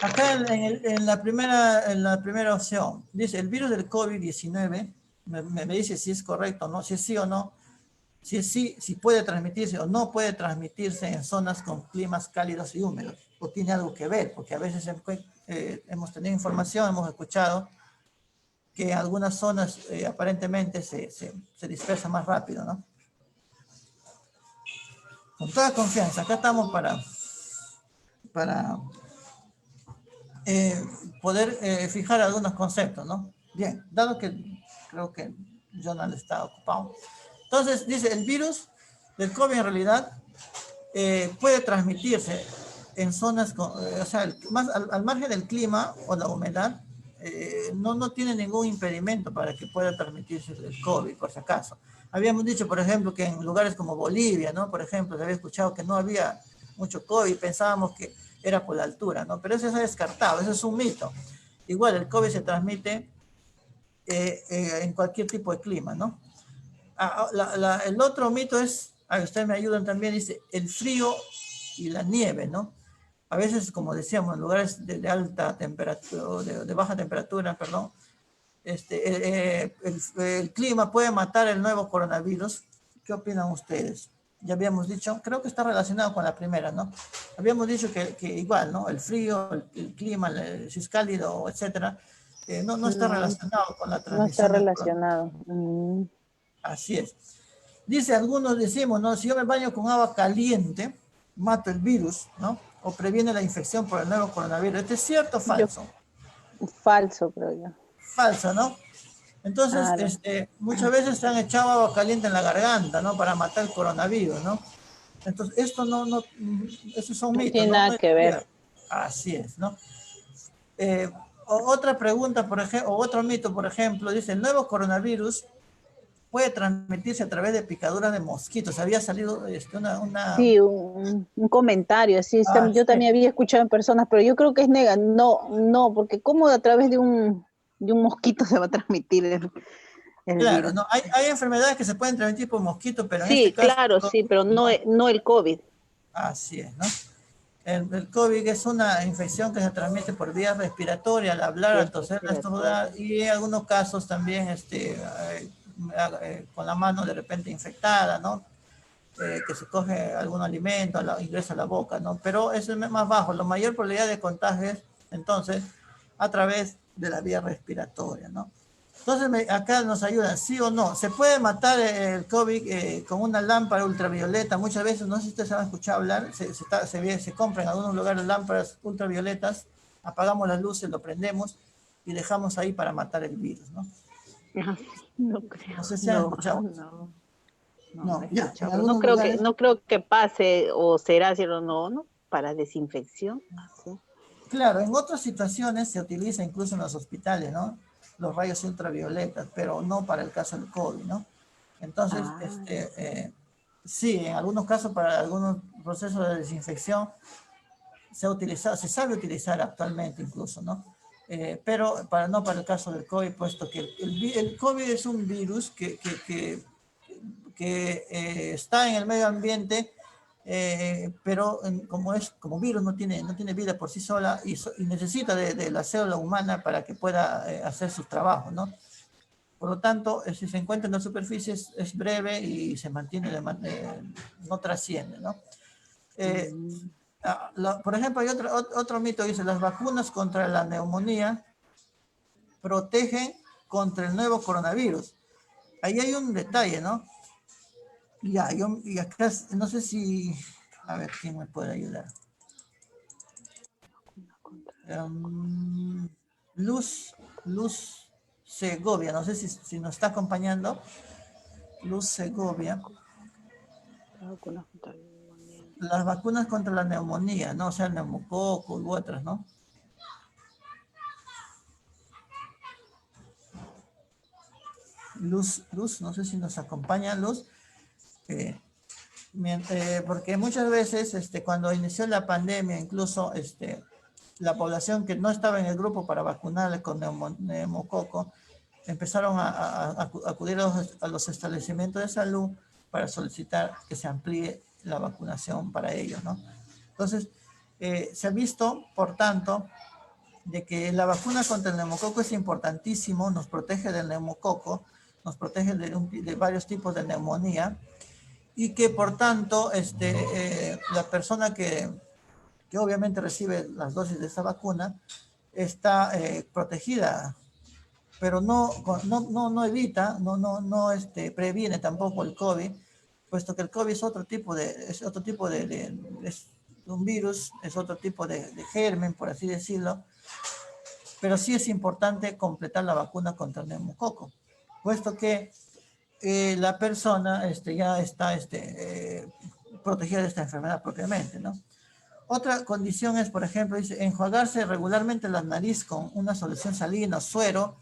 Acá en la primera opción, dice, el virus del COVID-19, me dice si es correcto o no, si es sí o no, si es sí, si puede transmitirse o no puede transmitirse en zonas con climas cálidos y húmedos, o tiene algo que ver, porque a veces hemos tenido información, hemos escuchado que en algunas zonas aparentemente se dispersa más rápido, ¿no? Con toda confianza, acá estamos para poder fijar algunos conceptos, ¿no? Bien, dado que creo que Jonathan está ocupado. Entonces, dice, el virus del COVID en realidad puede transmitirse en zonas, o sea, más al margen del clima o la humedad, no tiene ningún impedimento para que pueda transmitirse el COVID, por si acaso. Habíamos dicho, por ejemplo, que en lugares como Bolivia, ¿no? Por ejemplo, se había escuchado que no había mucho COVID, pensábamos que era por la altura, ¿no? Pero eso se ha descartado, eso es un mito. Igual, el COVID se transmite en cualquier tipo de clima, ¿no? El otro mito es, ustedes me ayudan también, dice, el frío y la nieve, ¿no? A veces, como decíamos, en lugares de alta temperatura, de baja temperatura, perdón, el clima puede matar el nuevo coronavirus. ¿Qué opinan ustedes? Ya habíamos dicho, creo que está relacionado con la primera, ¿no? Habíamos dicho que igual, ¿no? El frío, el clima, si es cálido, etcétera, no está relacionado con la transmisión. No está relacionado. Así es. Dice, algunos decimos, ¿no? Si yo me baño con agua caliente, mato el virus, ¿no? O previene la infección por el nuevo coronavirus. ¿Esto es cierto o falso? Falso, creo yo. Falso, ¿no? Entonces, claro, muchas veces se han echado agua caliente en la garganta, ¿no? Para matar el coronavirus, ¿no? Entonces, esto esos son mitos. No tiene nada que ver. Así es, ¿no? Otra pregunta, por ejemplo, o otro mito, por ejemplo, dice, el nuevo coronavirus puede transmitirse a través de picaduras de mosquitos. Había salido Sí, un comentario, sí, yo también había escuchado en personas, pero yo creo que es no, porque ¿cómo a través de un mosquito se va a transmitir? Claro, no, hay enfermedades que se pueden transmitir por mosquito, pero en Sí, este caso... claro, sí, pero no, no el COVID. Así es, ¿no? El COVID es una infección que se transmite por vía respiratoria, al hablar, al toser, al estornudar, y en algunos casos también con la mano de repente infectada, ¿no? Que se coge algún alimento, ingresa a la boca, ¿no? Pero eso es más bajo. La mayor probabilidad de contagio es, entonces, a través de la vía respiratoria, ¿no? Entonces, acá nos ayudan, sí o no. ¿Se puede matar el COVID con una lámpara ultravioleta? Muchas veces, no sé si ustedes han escuchado hablar, se compran en algunos lugares lámparas ultravioletas, apagamos las luces, lo prendemos y dejamos ahí para matar el virus, ¿no? No creo. No sé si han escuchado. No, Ya, en no algunos creo lugares... no creo que pase, o será cierto, no, para desinfección. Sí. Claro, en otras situaciones se utiliza incluso en los hospitales, ¿no? Los rayos ultravioletas, pero no para el caso del COVID, ¿no? Entonces, sí, en algunos casos para algunos procesos de desinfección se sabe utilizar actualmente incluso, ¿no? Pero no para el caso del COVID, puesto que el COVID es un virus que está en el medio ambiente, pero como virus no tiene vida por sí sola y necesita de la célula humana para que pueda hacer sus trabajos, ¿no? Por lo tanto, si se encuentra en la superficie es breve y se mantiene, no trasciende, ¿no? Por ejemplo, hay otro mito que dice, las vacunas contra la neumonía protegen contra el nuevo coronavirus. Ahí hay un detalle, ¿no? Y acá, no sé si, a ver, ¿quién me puede ayudar? Luz Segovia, no sé si nos está acompañando. Luz Segovia. Las vacunas contra la neumonía, ¿no? O sea, el neumococo u otras, ¿no? Luz, no sé si nos acompaña, Luz. Porque muchas veces, cuando inició la pandemia, incluso la población que no estaba en el grupo para vacunarle con neumococo, empezaron a acudir a los establecimientos de salud para solicitar que se amplíe la vacunación para ellos, ¿no? Entonces, se ha visto, por tanto, de que la vacuna contra el neumococo es importantísimo, nos protege del neumococo, nos protege de varios tipos de neumonía, y que por tanto la persona que obviamente recibe las dosis de esa vacuna está protegida, pero no evita, previene tampoco el COVID, puesto que el COVID es otro tipo es un virus, es otro tipo de germen, por así decirlo, pero sí es importante completar la vacuna contra el neumococo, puesto que la persona ya está protegida de esta enfermedad propiamente, ¿no? Otra condición es, por ejemplo, dice, enjuagarse regularmente la nariz con una solución salina o suero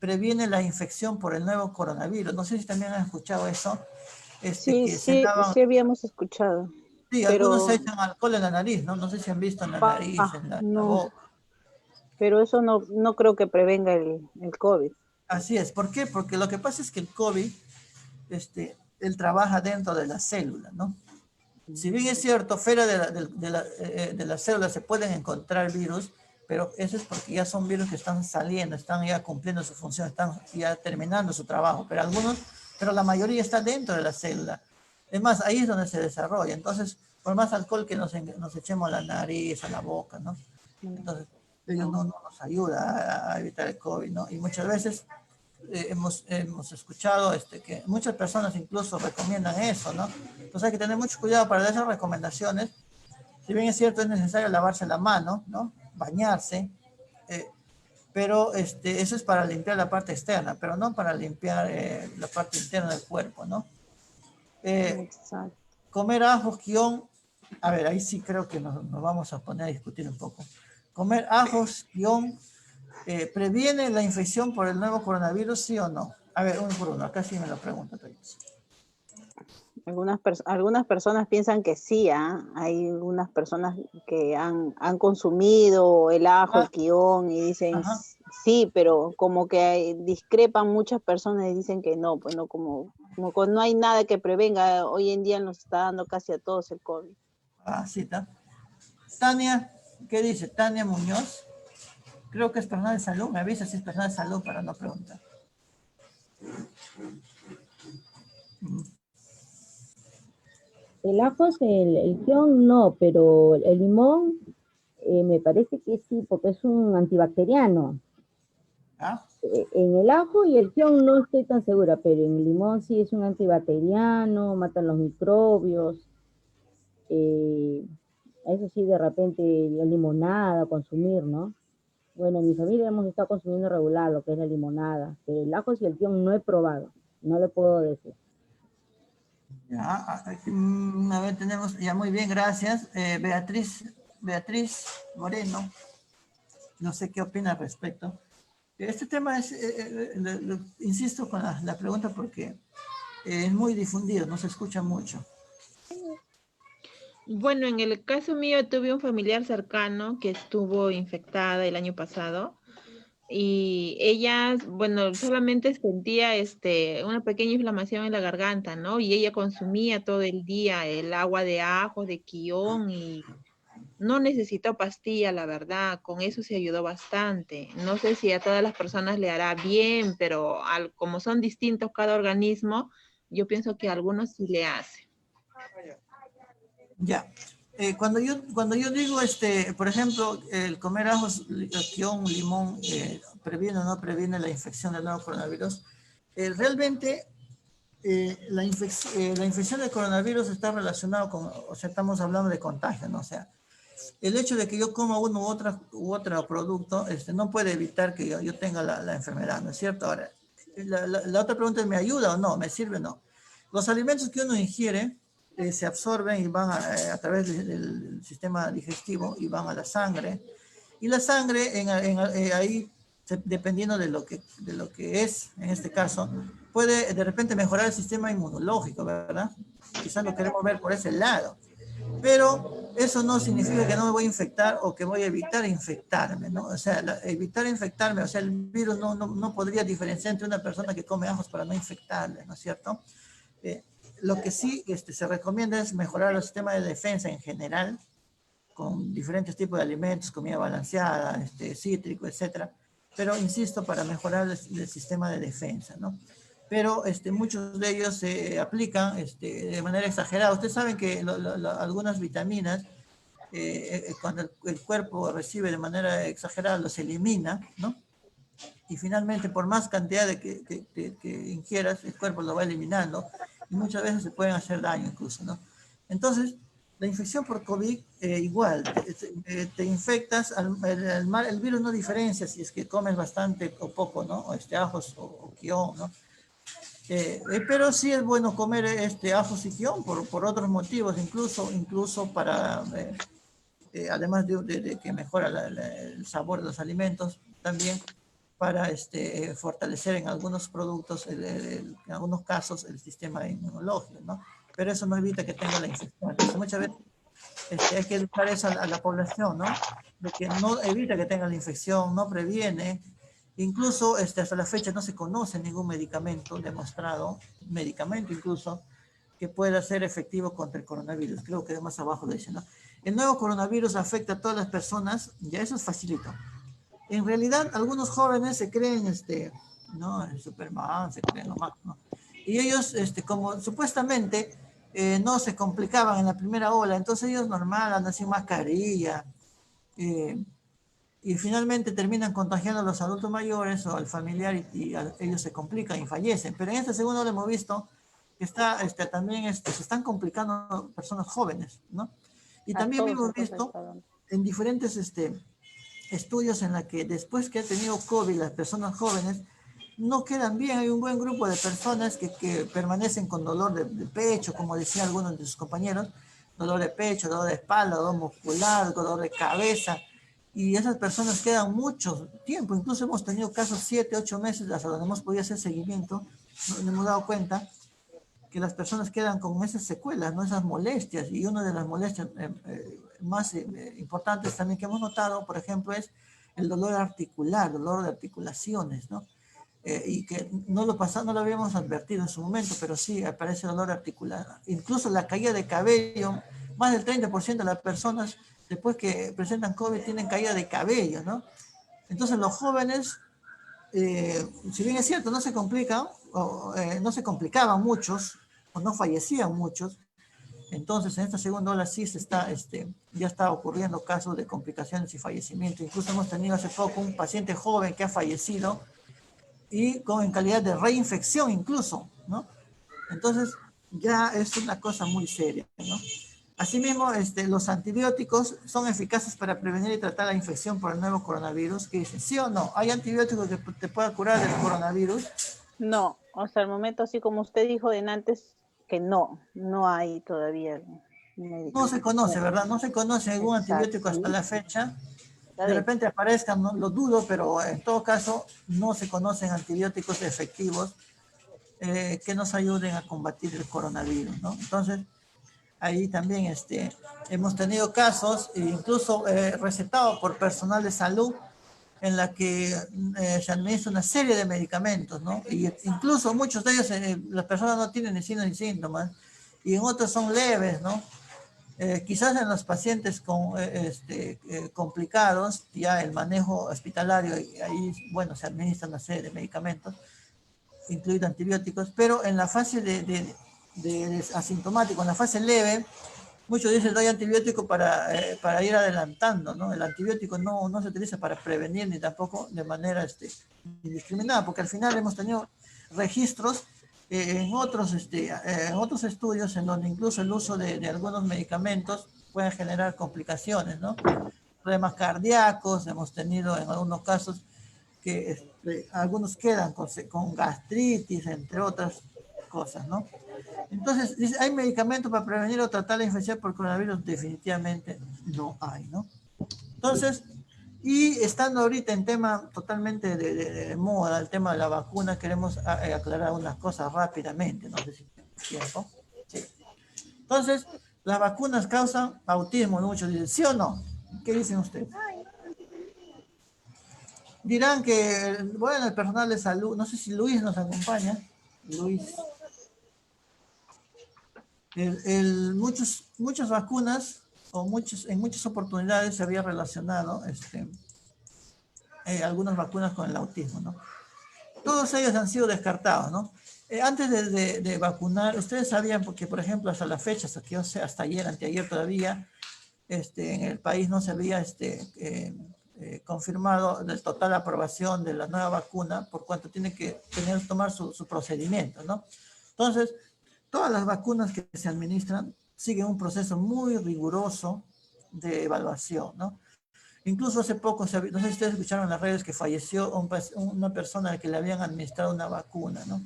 previene la infección por el nuevo coronavirus. No sé si también han escuchado eso. Sí, habíamos escuchado. Sí, pero algunos se echan alcohol en la nariz, ¿no? No sé si han visto en la nariz, en la boca. Pero eso no creo que prevenga el COVID. Así es. ¿Por qué? Porque lo que pasa es que el COVID, él trabaja dentro de la célula, ¿no? Si bien es cierto, fuera de la célula se pueden encontrar virus, pero eso es porque ya son virus que están saliendo, están ya cumpliendo su función, están ya terminando su trabajo, pero la mayoría está dentro de la célula. Además, ahí es donde se desarrolla. Entonces, por más alcohol que nos echemos a la nariz, a la boca, ¿no? Entonces, ellos no nos ayuda a evitar el COVID, ¿no? Y muchas veces hemos escuchado que muchas personas incluso recomiendan eso, ¿no? Entonces hay que tener mucho cuidado para dar esas recomendaciones. Si bien es cierto, es necesario lavarse la mano, ¿no? Bañarse, pero eso es para limpiar la parte externa, pero no para limpiar la parte interna del cuerpo, ¿no? Comer ajos, guión, a ver, ahí sí creo que nos vamos a poner a discutir un poco. Comer ajos, guión, ¿previene la infección por el nuevo coronavirus, sí o no? A ver, uno por uno, acá sí me lo pregunto. Algunas personas piensan que sí, hay algunas personas que han consumido el ajo, el guión, y dicen Sí, pero como que discrepan muchas personas y dicen que no, pues no, como no hay nada que prevenga, hoy en día nos está dando casi a todos el COVID. Ah, sí, está. Tania, ¿qué dice? Tania Muñoz. Creo que es personal de salud. Me avisa si es personal de salud para no preguntar. El ajo, el kion no, pero el limón me parece que sí, porque es un antibacteriano. ¿Ah? En el ajo y el kion no estoy tan segura, pero en el limón sí es un antibacteriano, matan los microbios. Eso sí, de repente, la limonada, consumir, ¿no? Bueno, en mi familia hemos estado consumiendo regular lo que es la limonada, pero el ajo y el kion no he probado, no le puedo decir. Ya, a ver, tenemos, ya muy bien, gracias. Beatriz Moreno, no sé qué opina al respecto. Este tema es, insisto con la pregunta porque es muy difundido, no se escucha mucho. Bueno, en el caso mío tuve un familiar cercano que estuvo infectada el año pasado y ella, bueno, solamente sentía una pequeña inflamación en la garganta, ¿no? Y ella consumía todo el día el agua de ajo, de quión y no necesitó pastilla, la verdad, con eso se ayudó bastante. No sé si a todas las personas le hará bien, pero como son distintos cada organismo, yo pienso que a algunos sí le hace. Ya. Cuando yo digo, por ejemplo, el comer ajos, kion, limón, previene o no previene la infección del nuevo coronavirus, realmente la infección del coronavirus está relacionado con, o sea, estamos hablando de contagio, ¿no? O sea, el hecho de que yo coma uno u otro producto no puede evitar que yo tenga la enfermedad, ¿no es cierto? Ahora, la otra pregunta es, ¿me ayuda o no? ¿Me sirve o no? Los alimentos que uno ingiere se absorben y van a través del sistema digestivo y van a la sangre. Y la sangre, ahí, dependiendo de lo que es, en este caso, puede de repente mejorar el sistema inmunológico, ¿verdad? Quizás lo queremos ver por ese lado. Pero eso no significa que no me voy a infectar o que voy a evitar infectarme, ¿no? O sea, evitar infectarme, o sea, el virus no podría diferenciar entre una persona que come ajos para no infectarle, ¿no es cierto? Lo que sí se recomienda es mejorar el sistema de defensa en general, con diferentes tipos de alimentos, comida balanceada, cítrico, etcétera. Pero insisto, para mejorar el sistema de defensa, ¿no? Pero muchos de ellos se aplican de manera exagerada. Ustedes saben que algunas vitaminas, cuando el cuerpo recibe de manera exagerada, los elimina, ¿no? Y finalmente, por más cantidad que ingieras, el cuerpo lo va eliminando y muchas veces se pueden hacer daño incluso, ¿no? Entonces, la infección por COVID, igual, te infectas, el virus no diferencia si es que comes bastante o poco, ¿no? O ajos o kion, ¿no? Pero sí es bueno comer ajos y kion por otros motivos, incluso para, además de que mejora el sabor de los alimentos, también para fortalecer en algunos productos, en algunos casos, el sistema inmunológico, ¿no? Pero eso no evita que tenga la infección. Entonces, muchas veces hay que educar eso a la población, ¿no? De que no evita que tenga la infección, no previene. Incluso hasta la fecha no se conoce ningún medicamento demostrado, medicamento incluso, que pueda ser efectivo contra el coronavirus. Creo que más abajo lo dice, ¿no? El nuevo coronavirus afecta a todas las personas, ya eso es facilito. En realidad, algunos jóvenes se creen, ¿no? El Superman, se creen lo más, ¿no? Y ellos, como supuestamente no se complicaban en la primera ola, entonces ellos normal, andan sin mascarilla, y finalmente terminan contagiando a los adultos mayores o al familiar y ellos se complican y fallecen. Pero en esta segunda ola hemos visto que también se están complicando personas jóvenes, ¿no? Y también hemos visto en diferentes estudios en la que después que ha tenido COVID las personas jóvenes no quedan bien. Hay un buen grupo de personas que permanecen con dolor de pecho, como decían algunos de sus compañeros, dolor de pecho, dolor de espalda, dolor muscular, dolor de cabeza, y esas personas quedan mucho tiempo. Incluso hemos tenido casos 7, 8 meses hasta donde hemos podido hacer seguimiento. Nos hemos dado cuenta que las personas quedan con esas secuelas, ¿no? Esas molestias, y una de las molestias más importantes también que hemos notado, por ejemplo, es el dolor articular, dolor de articulaciones, ¿no? Y que no lo habíamos advertido en su momento, pero sí aparece dolor articular. Incluso la caída de cabello, más del 30% de las personas después que presentan COVID tienen caída de cabello, ¿no? Entonces los jóvenes, si bien es cierto, no se complican, no se complicaban muchos, o no fallecían muchos, entonces en esta segunda ola sí ya está ocurriendo casos de complicaciones y fallecimiento. Incluso hemos tenido hace poco un paciente joven que ha fallecido y en calidad de reinfección incluso, ¿no? Entonces ya es una cosa muy seria, ¿no? Asimismo, los antibióticos son eficaces para prevenir y tratar la infección por el nuevo coronavirus. ¿Qué dicen? ¿Sí o no? ¿Hay antibióticos que te puedan curar del coronavirus? No, hasta el momento, así como usted dijo de antes, que no hay todavía No se conoce, ¿verdad? No se conoce algún Exacto. antibiótico hasta la fecha. De repente aparezcan, no lo dudo, pero en todo caso no se conocen antibióticos efectivos que nos ayuden a combatir el coronavirus, ¿no? Entonces, ahí también hemos tenido casos, incluso recetados por personal de salud, en la que se administra una serie de medicamentos, ¿no? Y incluso muchos de ellos, las personas no tienen ni signos ni síntomas, y en otros son leves, ¿no? Quizás en los pacientes complicados, ya el manejo hospitalario, ahí, bueno, se administra una serie de medicamentos, incluidos antibióticos, pero en la fase de asintomático, en la fase leve, muchos dicen doy antibiótico para ir adelantando, ¿no? El antibiótico no se utiliza para prevenir ni tampoco de manera indiscriminada, porque al final hemos tenido registros en otros estudios en donde incluso el uso de algunos medicamentos puede generar complicaciones, ¿no? Problemas cardíacos, hemos tenido en algunos casos que algunos quedan con gastritis, entre otras cosas, ¿no? Entonces, dice, ¿hay medicamentos para prevenir o tratar la infección por coronavirus? Definitivamente no hay, ¿no? Entonces, y estando ahorita en tema totalmente de moda, el tema de la vacuna, queremos aclarar unas cosas rápidamente, no sé si tenemos tiempo. Sí. Entonces, las vacunas causan autismo, muchos dicen, ¿sí o no? ¿Qué dicen ustedes? Dirán que, bueno, el personal de salud, no sé si Luis nos acompaña. Luis. Muchas vacunas o en muchas oportunidades se había relacionado algunas vacunas con el autismo, ¿no? Todos ellos han sido descartados, ¿no? Antes de vacunar, ustedes sabían, porque por ejemplo hasta la fecha, hasta ayer, anteayer todavía, en el país no se había confirmado la total aprobación de la nueva vacuna, por cuanto tiene que tomar su procedimiento, ¿no? Entonces, todas las vacunas que se administran siguen un proceso muy riguroso de evaluación, ¿no? Incluso hace poco, no sé si ustedes escucharon en las redes que falleció una persona a la que le habían administrado una vacuna, ¿no?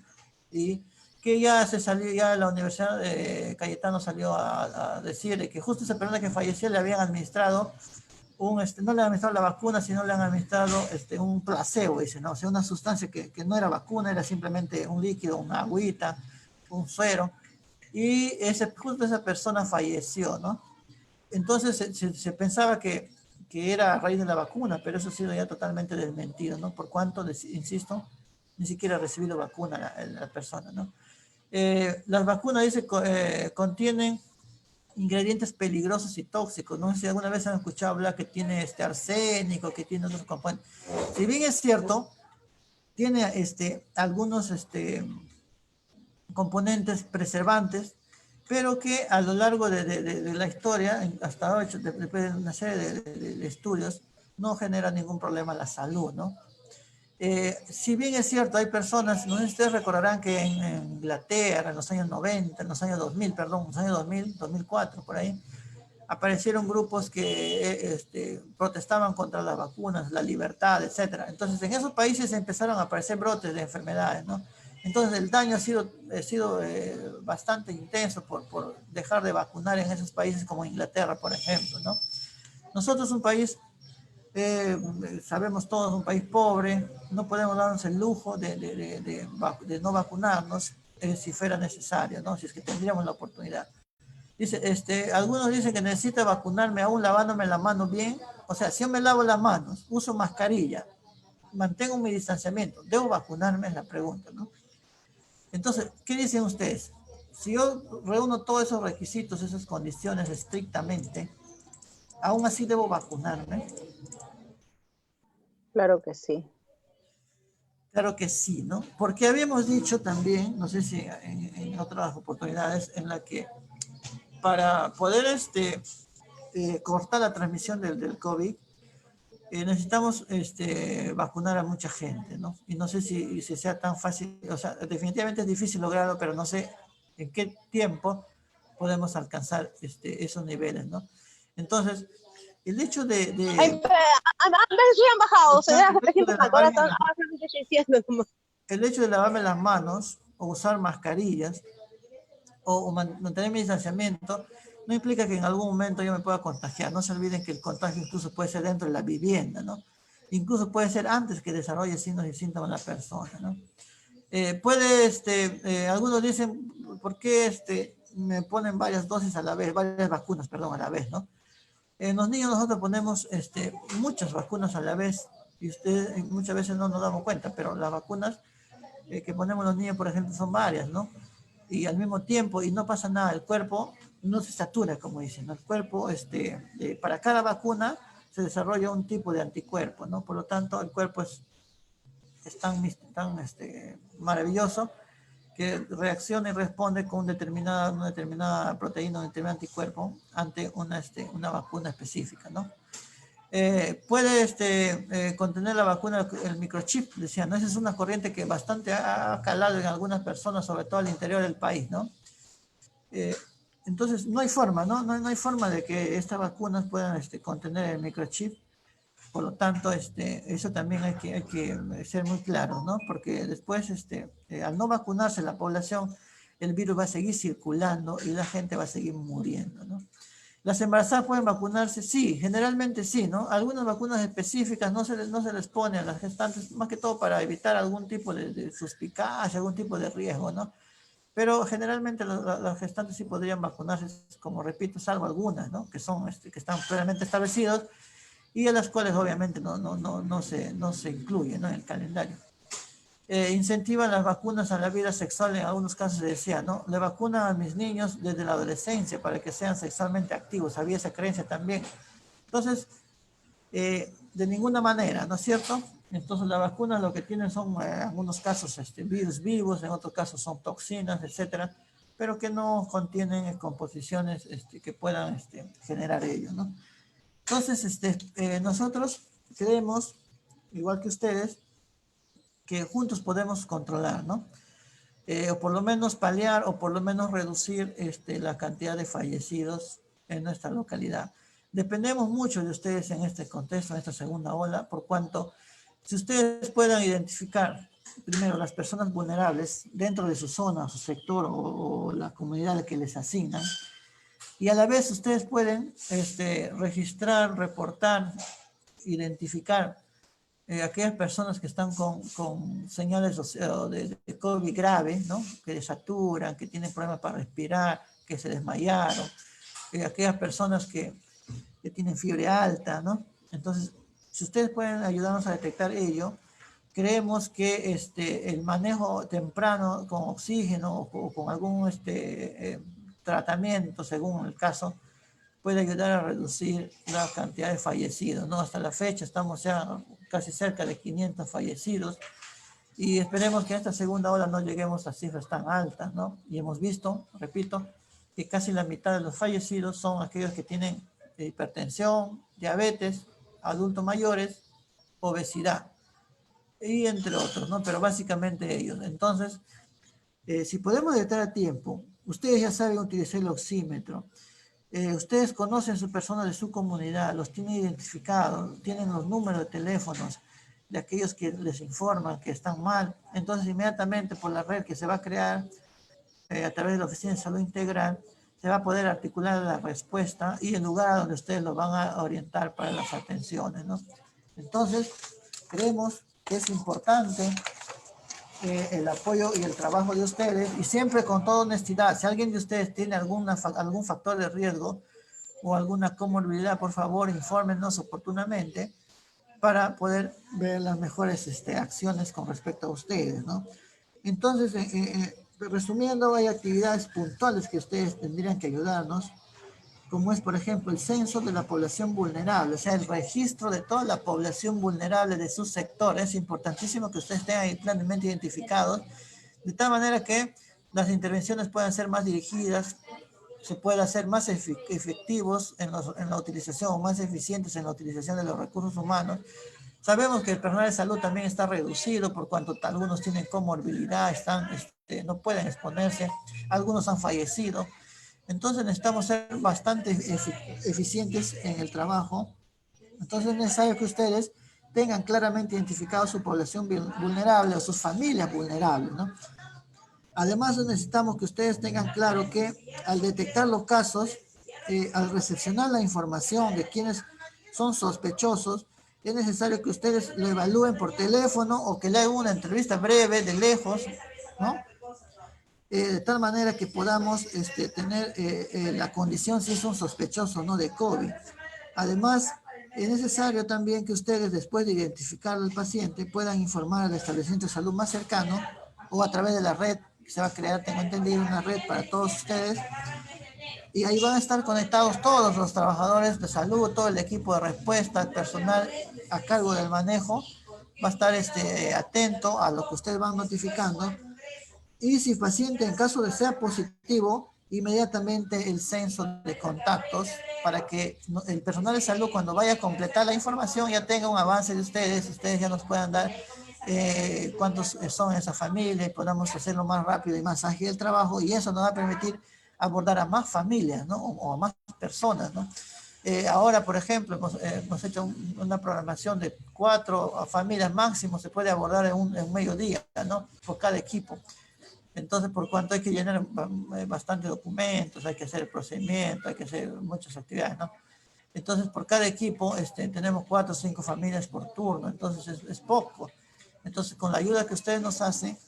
Y que ya se salió, ya la Universidad de Cayetano salió a decirle que justo esa persona que falleció le habían administrado no le han administrado la vacuna, sino le han administrado un placebo, dice, ¿no? O sea, una sustancia que no era vacuna, era simplemente un líquido, una agüita, un suero, y justo esa persona falleció, ¿no? Entonces se pensaba que era a raíz de la vacuna, pero eso ha sido ya totalmente desmentido, ¿no? Por cuanto, insisto, ni siquiera ha recibido vacuna la persona, ¿no? Las vacunas, dice, contienen ingredientes peligrosos y tóxicos. No sé si alguna vez han escuchado hablar que tiene arsénico, que tiene otros componentes. Si bien es cierto, tiene algunos componentes preservantes, pero que a lo largo de la historia, hasta hoy, después de una serie de estudios, no genera ningún problema a la salud, ¿no? Si bien es cierto, hay personas, no sé si ustedes recordarán que en Inglaterra, en los años 90, en los años 2000, perdón, en los años 2000, 2004, por ahí, aparecieron grupos que protestaban contra las vacunas, la libertad, etc. Entonces, en esos países empezaron a aparecer brotes de enfermedades, ¿no? Entonces, el daño ha sido bastante intenso por dejar de vacunar en esos países como Inglaterra, por ejemplo, ¿no? Nosotros, un país, sabemos todos, un país pobre, no podemos darnos el lujo de no vacunarnos si fuera necesario, ¿no? Si es que tendríamos la oportunidad. Dice, algunos dicen que necesito vacunarme aún lavándome la mano bien O sea, si yo me lavo las manos, uso mascarilla, mantengo mi distanciamiento, ¿debo vacunarme? Es la pregunta, ¿no? Entonces, ¿qué dicen ustedes? Si yo reúno todos esos requisitos, esas condiciones estrictamente, ¿aún así debo vacunarme? Claro que sí. Claro que sí, ¿no? Porque habíamos dicho también, no sé si en otras oportunidades, en la que para poder cortar la transmisión del COVID, necesitamos vacunar a mucha gente, ¿no? Y no sé si sea tan fácil, o sea, definitivamente es difícil lograrlo, pero no sé en qué tiempo podemos alcanzar esos niveles, ¿no? Entonces, el hecho de han bajado, señora, el hecho de lavarme las manos o usar mascarillas o mantener mi distanciamiento no implica que en algún momento yo me pueda contagiar. No se olviden que el contagio incluso puede ser dentro de la vivienda, ¿no? Incluso puede ser antes que desarrolle signos y síntomas la persona, ¿no? Algunos dicen, ¿por qué me ponen varias dosis a la vez, varias vacunas, perdón, a la vez, ¿no? En los niños nosotros ponemos muchas vacunas a la vez y ustedes muchas veces no nos damos cuenta, pero las vacunas que ponemos los niños, por ejemplo, son varias, ¿no? Y al mismo tiempo, y no pasa nada, el cuerpo no se satura, como dicen, ¿no? El cuerpo, para cada vacuna se desarrolla un tipo de anticuerpo, ¿no? Por lo tanto, el cuerpo es tan maravilloso que reacciona y responde con una determinada proteína, un determinado anticuerpo ante una vacuna específica, ¿no? Puede contener la vacuna el microchip, decían, ¿no? Esa es una corriente que bastante ha calado en algunas personas, sobre todo al interior del país, ¿no? Entonces, no hay forma, ¿no? No hay forma de que estas vacunas puedan contener el microchip. Por lo tanto, eso también hay que ser muy claro, ¿no? Porque después, al no vacunarse la población, el virus va a seguir circulando y la gente va a seguir muriendo, ¿no? ¿Las embarazadas pueden vacunarse? Sí, generalmente sí, ¿no? Algunas vacunas específicas no se les pone a las gestantes, más que todo para evitar algún tipo de suspicacia, algún tipo de riesgo, ¿no? Pero generalmente las gestantes sí podrían vacunarse, como repito, salvo algunas, ¿no? Que están plenamente establecidos y a las cuales obviamente no se incluye, ¿no? En el calendario. Incentivan las vacunas a la vida sexual, en algunos casos se decía, ¿no? Le vacunan a mis niños desde la adolescencia para que sean sexualmente activos, había esa creencia también. Entonces, de ninguna manera, ¿no es cierto? Entonces las vacunas lo que tienen son, en algunos casos, virus vivos, en otros casos son toxinas, etcétera, pero que no contienen composiciones que puedan generar ello, ¿no? Entonces, nosotros creemos, igual que ustedes, que juntos podemos controlar, ¿no? O por lo menos paliar o por lo menos reducir la cantidad de fallecidos en nuestra localidad. Dependemos mucho de ustedes en este contexto, en esta segunda ola, por cuanto si ustedes puedan identificar primero las personas vulnerables dentro de su zona, su sector o la comunidad que les asignan, y a la vez ustedes pueden registrar, reportar, identificar aquellas personas que están con señales de COVID grave, ¿no? Que desaturan, que tienen problemas para respirar, que se desmayaron, aquellas personas que tienen fiebre alta, ¿no? Entonces, si ustedes pueden ayudarnos a detectar ello, creemos que el manejo temprano con oxígeno o con algún tratamiento, según el caso, puede ayudar a reducir la cantidad de fallecidos, ¿no? Hasta la fecha estamos ya casi cerca de 500 fallecidos y esperemos que en esta segunda ola no lleguemos a cifras tan altas, ¿no? Y hemos visto, repito, que casi la mitad de los fallecidos son aquellos que tienen hipertensión, diabetes, adultos mayores, obesidad y entre otros, ¿no? Pero básicamente ellos. Entonces, si podemos detectar a tiempo, ustedes ya saben utilizar el oxímetro, ustedes conocen su persona de su comunidad, los tienen identificados, tienen los números de teléfonos de aquellos que les informan que están mal. Entonces, inmediatamente por la red que se va a crear a través de la Oficina de Salud Integral, se va a poder articular la respuesta y el lugar a donde ustedes lo van a orientar para las atenciones, ¿no? Entonces, creemos que es importante el apoyo y el trabajo de ustedes y siempre con toda honestidad. Si alguien de ustedes tiene algún factor de riesgo, o alguna comorbilidad, por favor, infórmenos oportunamente para poder ver las mejores acciones con respecto a ustedes, ¿no? Entonces, resumiendo, hay actividades puntuales que ustedes tendrían que ayudarnos, como es, por ejemplo, el censo de la población vulnerable, o sea, el registro de toda la población vulnerable de sus sectores. Es importantísimo que ustedes estén ahí plenamente identificados, de tal manera que las intervenciones puedan ser más dirigidas, se pueda hacer más efectivos en la utilización, o más eficientes en la utilización de los recursos humanos. Sabemos que el personal de salud también está reducido por cuanto algunos tienen comorbilidad, no pueden exponerse, algunos han fallecido. Entonces necesitamos ser bastante eficientes en el trabajo. Entonces es necesario que ustedes tengan claramente identificado su población vulnerable o sus familias vulnerables, ¿no? Además, necesitamos que ustedes tengan claro que al detectar los casos, al recepcionar la información de quienes son sospechosos, es necesario que ustedes lo evalúen por teléfono o que le hagan una entrevista breve de lejos, ¿no? De tal manera que podamos tener la condición si es un sospechoso o no de COVID. Además, es necesario también que ustedes, después de identificar al paciente, puedan informar al establecimiento de salud más cercano o a través de la red que se va a crear, tengo entendido, una red para todos ustedes. Y ahí van a estar conectados todos los trabajadores de salud, todo el equipo de respuesta, el personal a cargo del manejo, va a estar atento a lo que ustedes van notificando. Y si el paciente, en caso de ser positivo, inmediatamente el censo de contactos para que el personal de salud, cuando vaya a completar la información, ya tenga un avance de ustedes ya nos puedan dar cuántos son en esa familia y podamos hacerlo más rápido y más ágil el trabajo, y eso nos va a permitir abordar a más familias, ¿no? O a más personas, ¿no? Ahora, por ejemplo, hemos hecho una programación de 4 familias máximo, se puede abordar en un mediodía, ¿no? Por cada equipo. Entonces, por cuanto hay que llenar bastante documentos, hay que hacer el procedimiento, hay que hacer muchas actividades, ¿no? Entonces, por cada equipo tenemos 4 o 5 familias por turno, entonces es poco. Entonces, con la ayuda que ustedes nos hacen,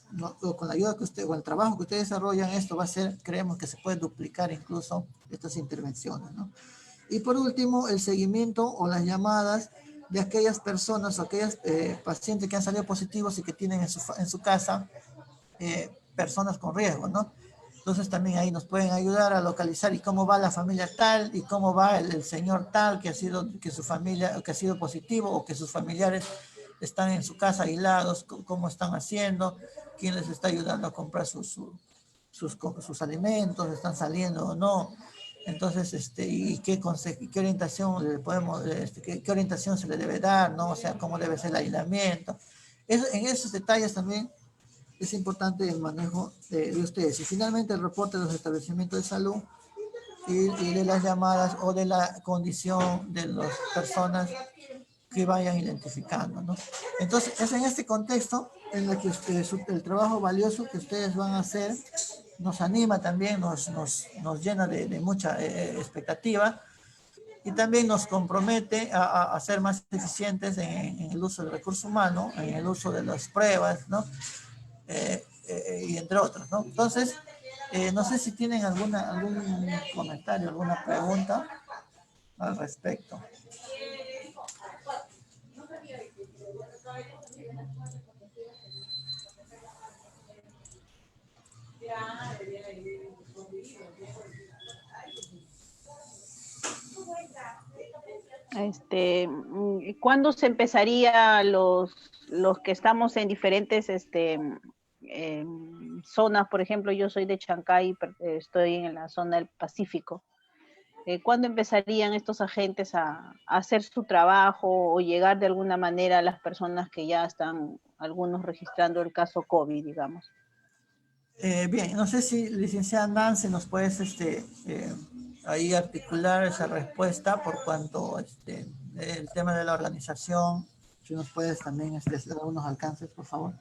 o con la ayuda o el trabajo que ustedes desarrollan, esto va a ser, creemos que se puede duplicar incluso estas intervenciones, ¿no? Y por último, el seguimiento o las llamadas de aquellas personas o aquellas pacientes que han salido positivos y que tienen en su casa personas con riesgo, ¿no? Entonces también ahí nos pueden ayudar a localizar y cómo va la familia tal y cómo va el señor tal que su familia, que ha sido positivo o que sus familiares están en su casa aislados, cómo están haciendo, quién les está ayudando a comprar sus alimentos, están saliendo o no. Entonces, y qué orientación le podemos, qué orientación se le debe dar, ¿no? O sea, cómo debe ser el aislamiento. En esos detalles también es importante el manejo de ustedes. Y finalmente el reporte de los establecimientos de salud y de las llamadas o de la condición de las personas que vayan identificando, ¿no? Entonces, es en este contexto en el que el trabajo valioso que ustedes van a hacer nos anima también, nos llena de mucha expectativa, y también nos compromete a ser más eficientes en el uso del recurso humano, en el uso de las pruebas, ¿no? Y entre otros, ¿no? Entonces, no sé si tienen algún comentario, alguna pregunta al respecto. ¿Cuándo se empezaría los que estamos en diferentes zonas? Por ejemplo, yo soy de Chancay, estoy en la zona del Pacífico. ¿Cuándo empezarían estos agentes a hacer su trabajo o llegar de alguna manera a las personas que ya están, algunos registrando el caso COVID, digamos? Bien, no sé si licenciada Nancy nos puedes ahí articular esa respuesta por cuanto el tema de la organización, si nos puedes también dar unos alcances, por favor.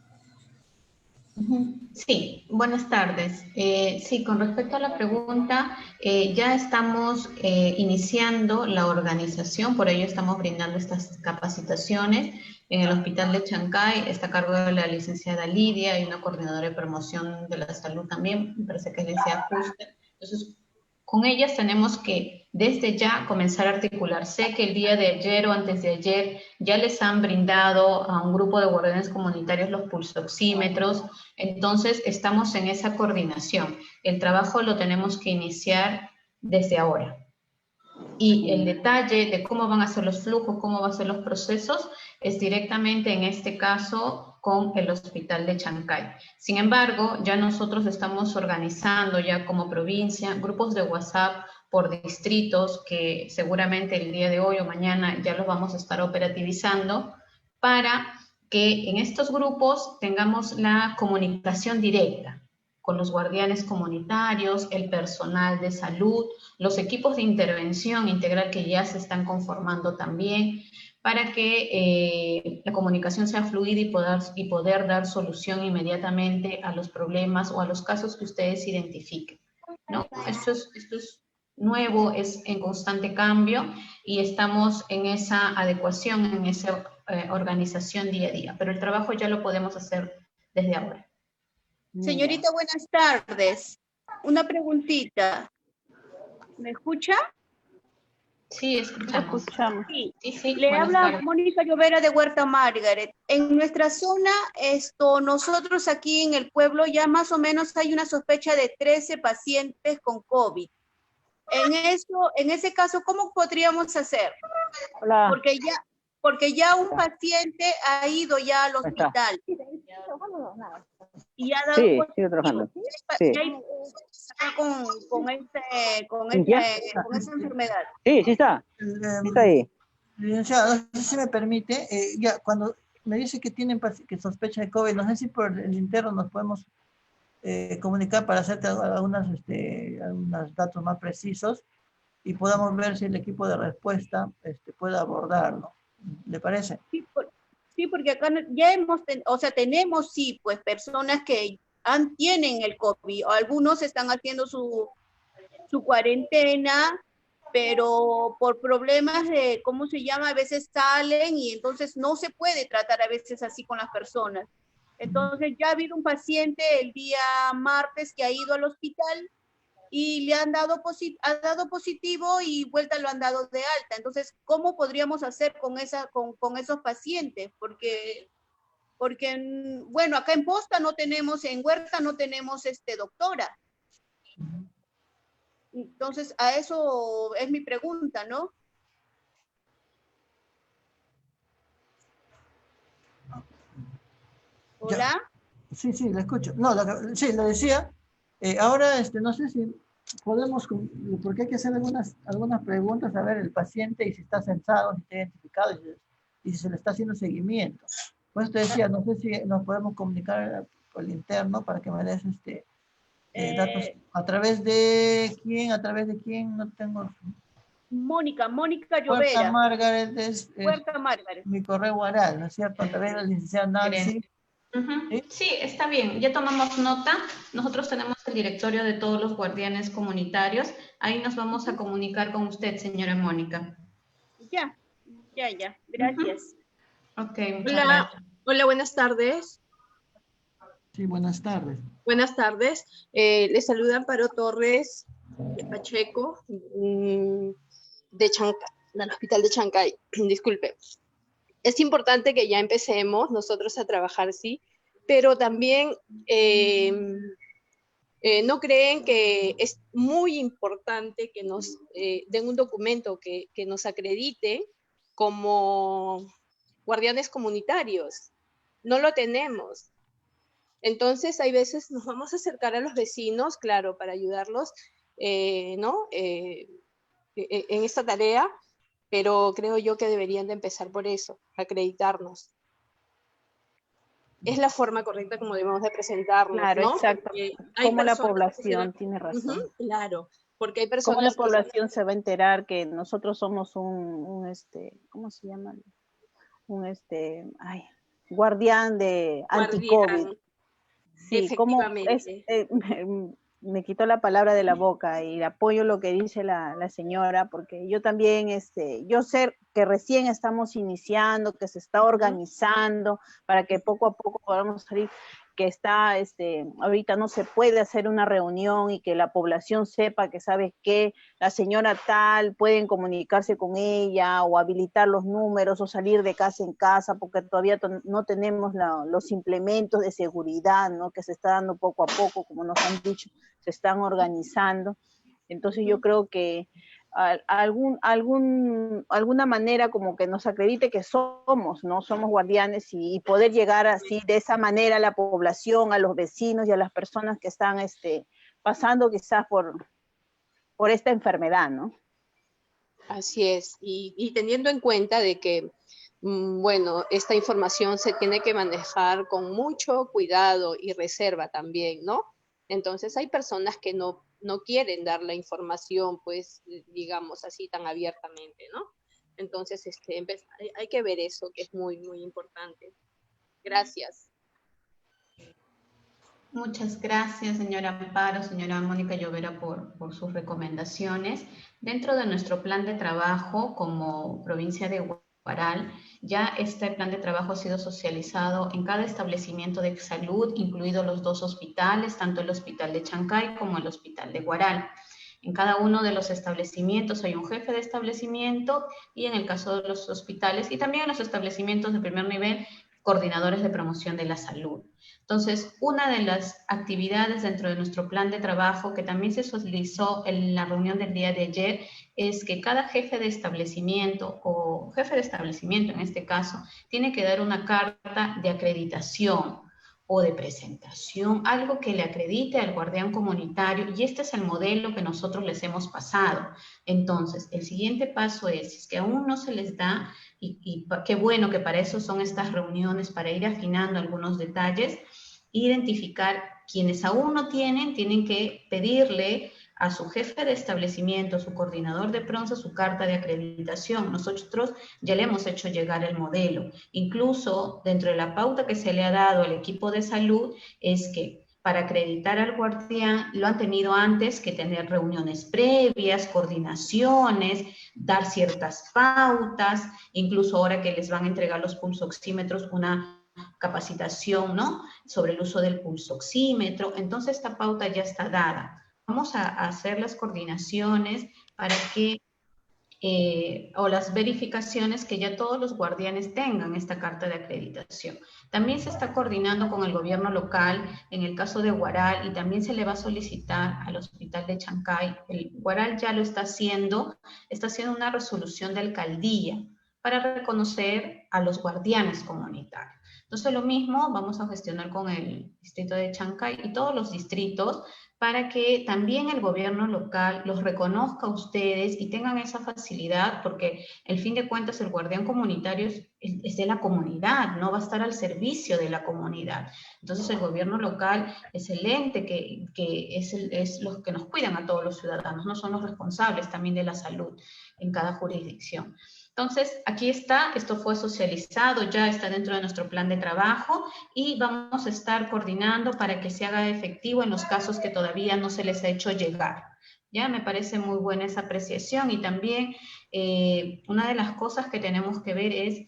Sí, buenas tardes. Sí, con respecto a la pregunta, ya estamos iniciando la organización, por ello estamos brindando estas capacitaciones. En el Hospital de Chancay está a cargo de la licenciada Lidia y una coordinadora de promoción de la salud también, me parece que es licenciada Fuster. Entonces, con ellas tenemos que desde ya comenzar a articular. Sé que el día de ayer o antes de ayer ya les han brindado a un grupo de guardianes comunitarios los pulsoxímetros, entonces estamos en esa coordinación. El trabajo lo tenemos que iniciar desde ahora. Y el detalle de cómo van a ser los flujos, cómo van a ser los procesos, es directamente en este caso con el Hospital de Chancay. Sin embargo, ya nosotros estamos organizando ya como provincia grupos de WhatsApp por distritos que seguramente el día de hoy o mañana ya los vamos a estar operativizando para que en estos grupos tengamos la comunicación directa con los guardianes comunitarios, el personal de salud, los equipos de intervención integral que ya se están conformando también, para que la comunicación sea fluida y poder dar solución inmediatamente a los problemas o a los casos que ustedes identifiquen, ¿no? Esto es nuevo, es en constante cambio y estamos en esa adecuación, en esa organización día a día, pero el trabajo ya lo podemos hacer desde ahora. Señorita, buenas tardes. Una preguntita. ¿Me escucha? Sí, escuchamos. Sí, Sí, le buenas habla tardes. Mónica Llovera de Huerta Margaret. En nuestra zona, nosotros aquí en el pueblo ya más o menos hay una sospecha de 13 pacientes con COVID. En ese caso, ¿cómo podríamos hacer? Hola. Porque ya un paciente ha ido ya al está. hospital. Y ha dado Sí, positivo. sigo trabajando. Y Sí. hay personas con ¿Ya? esa enfermedad. Sí, sí está. Sí está ahí. Licenciado, no sé si me permite, ya cuando me dice que tienen que sospecha de COVID, no sé si por el interno nos podemos comunicar para hacerte algunos datos más precisos y podamos ver si el equipo de respuesta puede abordarlo. ¿Le parece? Sí, porque acá ya tenemos sí, pues personas que tienen el COVID, o algunos están haciendo su cuarentena, pero por problemas de, ¿cómo se llama? A veces salen y entonces no se puede tratar a veces así con las personas. Entonces ya ha habido un paciente el día martes que ha ido al hospital y le han dado positivo y vuelta lo han dado de alta. Entonces, ¿cómo podríamos hacer con esos pacientes? Porque, bueno, acá en Posta no tenemos, en Huerta no tenemos doctora. Entonces, a eso es mi pregunta, ¿no? ¿Hola? Sí, le escucho. No, sí, le decía, ahora no sé si podemos, porque hay que hacer algunas preguntas, a ver el paciente y si está censado, si está identificado y si se le está haciendo seguimiento. Pues te decía, no sé si nos podemos comunicar por el interno para que me des datos. ¿A través de quién? No tengo. Mónica Llovera. Huerta Margaret es Huerta Margaret. mi correo oral, ¿no es cierto? A través de la licenciada Nancy. Sí, está bien, ya tomamos nota. Nosotros tenemos el directorio de todos los guardianes comunitarios. Ahí nos vamos a comunicar con usted, señora Mónica. Ya. Gracias. Ok, muchas gracias. Hola, buenas tardes. Sí, buenas tardes. Buenas tardes. Les saluda Amparo Torres de Pacheco, de Chancay, del Hospital de Chancay. Disculpe. Es importante que ya empecemos nosotros a trabajar, sí, pero también no creen que es muy importante que nos den un documento que nos acredite como guardianes comunitarios. No lo tenemos. Entonces, hay veces nos vamos a acercar a los vecinos, claro, para ayudarlos, ¿no? En esta tarea, pero creo yo que deberían de empezar por eso, acreditarnos. Es la forma correcta como debemos de presentarnos, Claro, ¿no? exacto. Como la población, tiene razón. Claro, porque hay personas... ¿Cómo la población se va a enterar que nosotros somos un ¿cómo se llama? Guardián de anti-COVID. Sí, como me quitó la palabra de la boca y apoyo lo que dice la señora, porque yo también, yo sé que recién estamos iniciando, que se está organizando para que poco a poco podamos salir, que está, ahorita no se puede hacer una reunión y que la población sepa que, ¿sabes qué? La señora tal, pueden comunicarse con ella o habilitar los números o salir de casa en casa, porque todavía no tenemos los implementos de seguridad, ¿no? Que se está dando poco a poco, como nos han dicho, se están organizando. Entonces yo creo que alguna manera como que nos acredite que somos, ¿no? Somos guardianes y poder llegar así de esa manera a la población, a los vecinos y a las personas que están pasando quizás por esta enfermedad, ¿no? Así es, y teniendo en cuenta de que, bueno, esta información se tiene que manejar con mucho cuidado y reserva también, ¿no? Entonces hay personas que no quieren dar la información, pues, digamos así, tan abiertamente, ¿no? Entonces, hay que ver eso, que es muy, muy importante. Gracias. Muchas gracias, señora Amparo, señora Mónica Llovera, por sus recomendaciones. Dentro de nuestro plan de trabajo como provincia de Huaral, ya este plan de trabajo ha sido socializado en cada establecimiento de salud, incluidos los 2 hospitales, tanto el hospital de Chancay como el hospital de Huaral. En cada uno de los establecimientos hay un jefe de establecimiento y en el caso de los hospitales y también en los establecimientos de primer nivel, coordinadores de promoción de la salud. Entonces, una de las actividades dentro de nuestro plan de trabajo que también se socializó en la reunión del día de ayer es que cada jefe de establecimiento o jefe de establecimiento en este caso tiene que dar una carta de acreditación o de presentación, algo que le acredite al guardián comunitario, y este es el modelo que nosotros les hemos pasado. Entonces, el siguiente paso es que aún no se les da, y qué bueno que para eso son estas reuniones, para ir afinando algunos detalles, identificar quienes aún no tienen que pedirle a su jefe de establecimiento, su coordinador de PRONSA, su carta de acreditación. Nosotros ya le hemos hecho llegar el modelo. Incluso dentro de la pauta que se le ha dado al equipo de salud es que para acreditar al guardián lo han tenido antes que tener reuniones previas, coordinaciones, dar ciertas pautas, incluso ahora que les van a entregar los pulsoxímetros, una capacitación, ¿no?, sobre el uso del pulsoxímetro. Entonces esta pauta ya está dada. Vamos a hacer las coordinaciones para que, o las verificaciones que ya todos los guardianes tengan esta carta de acreditación. También se está coordinando con el gobierno local en el caso de Huaral y también se le va a solicitar al hospital de Chancay. El Huaral ya lo está haciendo una resolución de alcaldía para reconocer a los guardianes comunitarios. Entonces lo mismo vamos a gestionar con el distrito de Chancay y todos los distritos para que también el gobierno local los reconozca a ustedes y tengan esa facilidad, porque al fin de cuentas el guardián comunitario es de la comunidad, no va a estar al servicio de la comunidad. Entonces el gobierno local es el ente que es los que nos cuidan a todos los ciudadanos, no son los responsables también de la salud en cada jurisdicción. Entonces, aquí está, esto fue socializado, ya está dentro de nuestro plan de trabajo y vamos a estar coordinando para que se haga efectivo en los casos que todavía no se les ha hecho llegar. Ya me parece muy buena esa apreciación y también una de las cosas que tenemos que ver es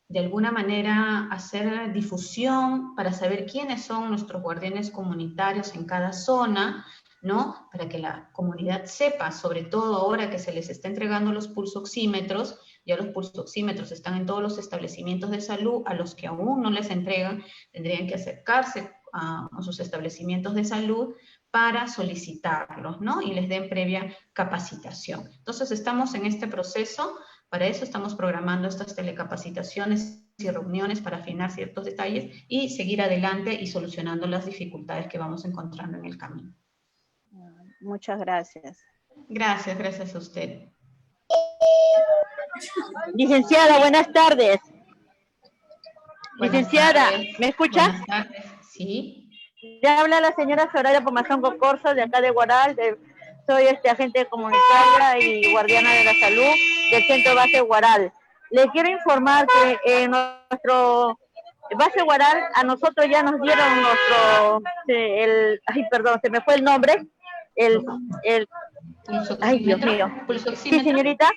de alguna manera hacer difusión para saber quiénes son nuestros guardianes comunitarios en cada zona, ¿no? Para que la comunidad sepa, sobre todo ahora que se les está entregando los pulsoxímetros. Ya los pulsoxímetros están en todos los establecimientos de salud. A los que aún no les entregan, tendrían que acercarse a sus establecimientos de salud para solicitarlos, ¿no? Y les den previa capacitación. Entonces, estamos en este proceso. Para eso estamos programando estas telecapacitaciones y reuniones para afinar ciertos detalles y seguir adelante y solucionando las dificultades que vamos encontrando en el camino. Muchas gracias. Gracias a usted. Licenciada, buenas tardes. Licenciada, tardes. ¿me escucha? Buenas tardes, sí. Ya habla la señora Soraya Pomazongo Corso, de acá de Huaral. Soy agente comunitaria y guardiana de la salud del Centro Base Huaral. Le quiero informar que en nuestro Base Huaral a nosotros ya nos dieron nuestro, ay, perdón, se me fue el nombre, ay, Dios mío. Sí, señorita.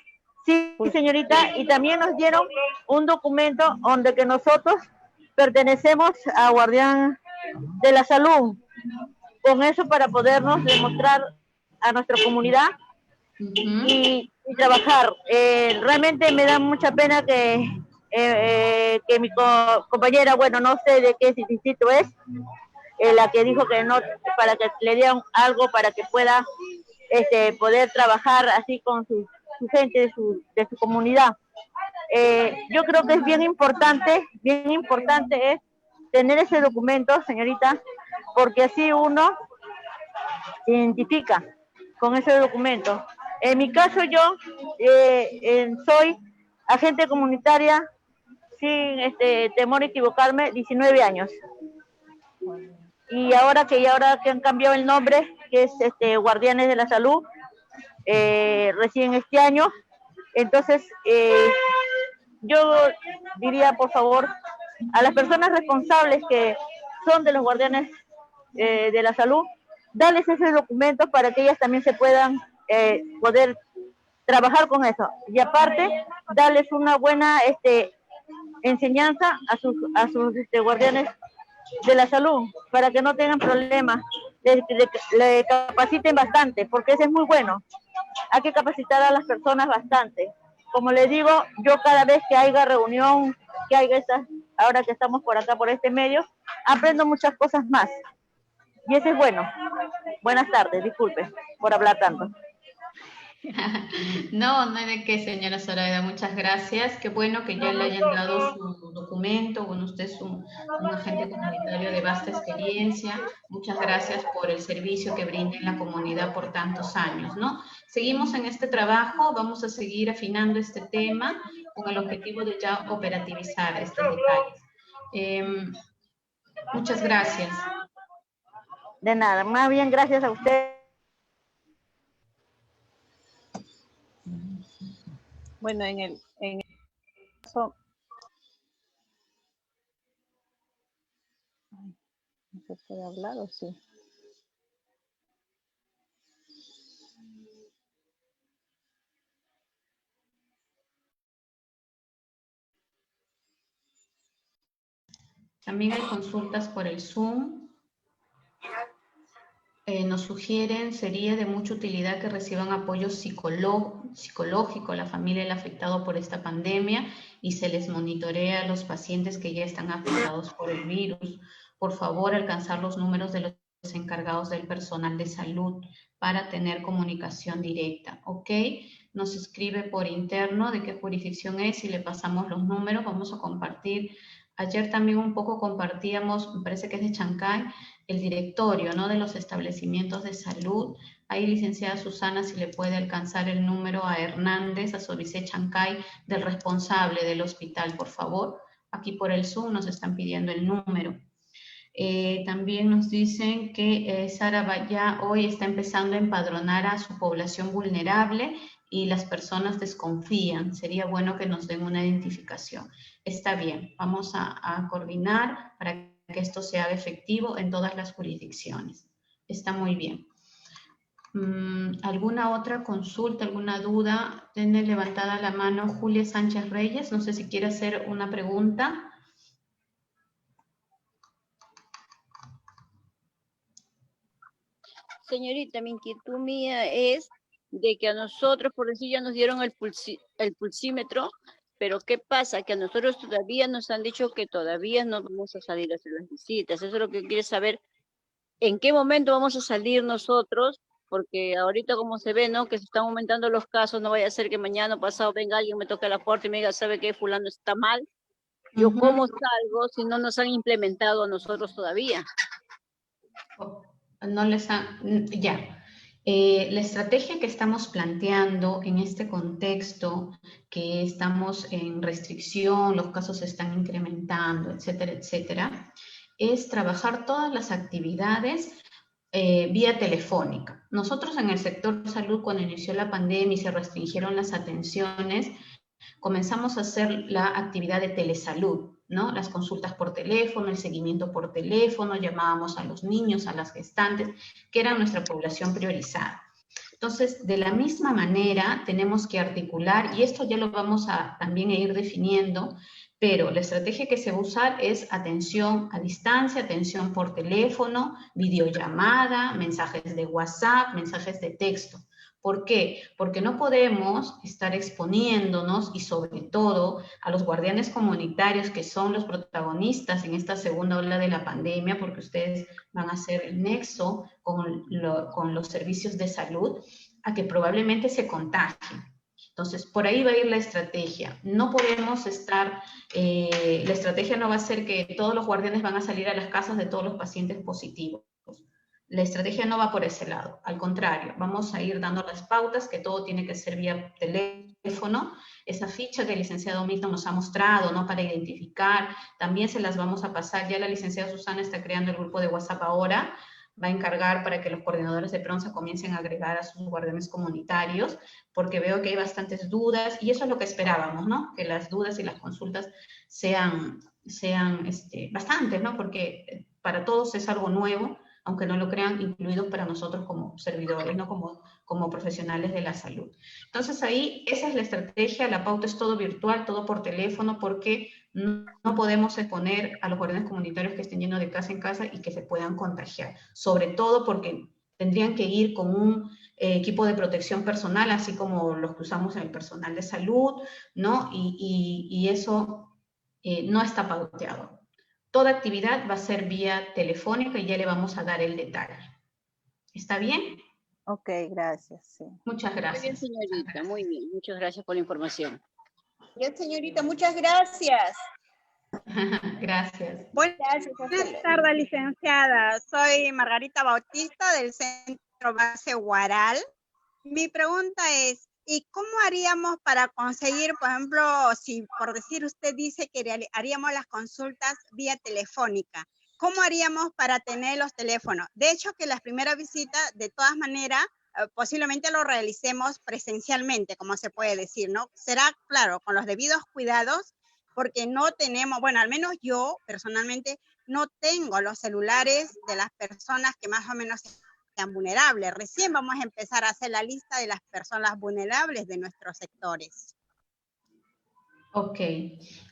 Sí, señorita, y también nos dieron un documento donde que nosotros pertenecemos a Guardián de la salud, con eso para podernos demostrar a nuestra comunidad y trabajar. Realmente me da mucha pena que mi compañera, bueno, no sé de qué distrito es, la que dijo que no, para que le dieran algo para que pueda poder trabajar así con su gente de su comunidad. Yo creo que es bien importante es tener ese documento, señorita, porque así uno se identifica con ese documento. En mi caso yo soy agente comunitaria sin temor a equivocarme, 19 años. Y ahora que han cambiado el nombre, que es Guardianes de la Salud, recién este año, entonces yo diría, por favor, a las personas responsables que son de los guardianes de la salud, darles ese documento para que ellas también se puedan poder trabajar con eso. Y aparte, darles una buena enseñanza a sus guardianes de la salud, para que no tengan problemas, le capaciten bastante, porque eso es muy bueno. Hay que capacitar a las personas bastante. Como les digo, yo cada vez que haya reunión, que haya ahora que estamos por acá, por este medio, aprendo muchas cosas más. Y eso es bueno. Buenas tardes, disculpe por hablar tanto. No, no hay de qué, señora Zoraida, muchas gracias. Qué bueno que ya le hayan dado su documento. Bueno, usted es un agente comunitario de vasta experiencia. Muchas gracias por el servicio que brinda en la comunidad por tantos años, ¿no? Seguimos en este trabajo, vamos a seguir afinando este tema con el objetivo de ya operativizar estos detalles. Muchas gracias. De nada, más bien gracias a usted. Bueno, en el caso, ¿no se puede hablar o sí? También hay consultas por el Zoom. Nos sugieren, sería de mucha utilidad que reciban apoyo psicológico a la familia del afectado por esta pandemia y se les monitorea a los pacientes que ya están afectados por el virus. Por favor, alcanzar los números de los encargados del personal de salud para tener comunicación directa, ¿ok? Nos escribe por interno de qué jurisdicción es y le pasamos los números. Vamos a compartir. Ayer también un poco compartíamos, me parece que es de Chancay, el directorio, ¿no?, de los establecimientos de salud. Ahí, licenciada Susana, si le puede alcanzar el número a Hernández, a Sobicé Chancay, del responsable del hospital, por favor. Aquí por el Zoom nos están pidiendo el número. También nos dicen que Sara ya hoy está empezando a empadronar a su población vulnerable y las personas desconfían. Sería bueno que nos den una identificación. Está bien, vamos a coordinar para que esto se haga efectivo en todas las jurisdicciones. Está muy bien. ¿Alguna otra consulta, alguna duda? Tiene levantada la mano Julia Sánchez Reyes. No sé si quiere hacer una pregunta. Señorita, mi inquietud mía es de que a nosotros, por decir, ya nos dieron el pulsímetro, pero ¿qué pasa? Que a nosotros todavía nos han dicho que todavía no vamos a salir a hacer las visitas. Eso es lo que quiere saber, ¿en qué momento vamos a salir nosotros? Porque ahorita como se ve, ¿no?, que se están aumentando los casos, no vaya a ser que mañana o pasado venga alguien, me toque la puerta y me diga, ¿sabe qué? Fulano está mal. Yo cómo salgo si no nos han implementado a nosotros todavía. No les han, ya. La estrategia que estamos planteando en este contexto, que estamos en restricción, los casos se están incrementando, etcétera, etcétera, es trabajar todas las actividades vía telefónica. Nosotros en el sector salud, cuando inició la pandemia y se restringieron las atenciones, comenzamos a hacer la actividad de telesalud, ¿no? Las consultas por teléfono, el seguimiento por teléfono, llamábamos a los niños, a las gestantes, que era nuestra población priorizada. Entonces, de la misma manera, tenemos que articular, y esto ya lo vamos a también ir definiendo, Pero la estrategia que se va a usar es atención a distancia, atención por teléfono, videollamada, mensajes de WhatsApp, mensajes de texto. ¿Por qué? Porque no podemos estar exponiéndonos y sobre todo a los guardianes comunitarios que son los protagonistas en esta segunda ola de la pandemia, porque ustedes van a ser el nexo con los servicios de salud, a que probablemente se contagien. Entonces, por ahí va a ir la estrategia. No podemos estar, la estrategia no va a ser que todos los guardianes van a salir a las casas de todos los pacientes positivos. La estrategia no va por ese lado. Al contrario, vamos a ir dando las pautas, que todo tiene que ser vía teléfono. Esa ficha que el licenciado Milton nos ha mostrado, ¿no? Para identificar, también se las vamos a pasar. Ya la licenciada Susana está creando el grupo de WhatsApp ahora, va a encargar para que los coordinadores de PRONSA comiencen a agregar a sus guardianes comunitarios, porque veo que hay bastantes dudas, y eso es lo que esperábamos, ¿no? Que las dudas y las consultas sean bastantes, ¿no? Porque para todos es algo nuevo, aunque no lo crean, incluidos para nosotros como servidores, ¿no? Como profesionales de la salud. Entonces ahí, esa es la estrategia, la pauta es todo virtual, todo por teléfono, porque no podemos exponer a los guardianes comunitarios que estén yendo de casa en casa y que se puedan contagiar. Sobre todo porque tendrían que ir con un equipo de protección personal, así como los que usamos en el personal de salud, ¿no? Y eso no está pauteado. Toda actividad va a ser vía telefónica y ya le vamos a dar el detalle. ¿Está bien? Ok, gracias. Sí. Muchas gracias. Muy bien, señorita, muy bien. Muchas gracias por la información. Bien, señorita, muchas gracias. Gracias. Buenas tardes, licenciada. Soy Margarita Bautista del Centro Base Guaral. Mi pregunta es, ¿y cómo haríamos para conseguir, por ejemplo, si por decir usted dice que haríamos las consultas vía telefónica? ¿Cómo haríamos para tener los teléfonos? De hecho, que las primeras visitas, de todas maneras, posiblemente lo realicemos presencialmente, como se puede decir, ¿no? Será, claro, con los debidos cuidados, porque no tenemos, bueno, al menos yo personalmente no tengo los celulares de las personas que más o menos sean vulnerables. Recién vamos a empezar a hacer la lista de las personas vulnerables de nuestros sectores. Ok,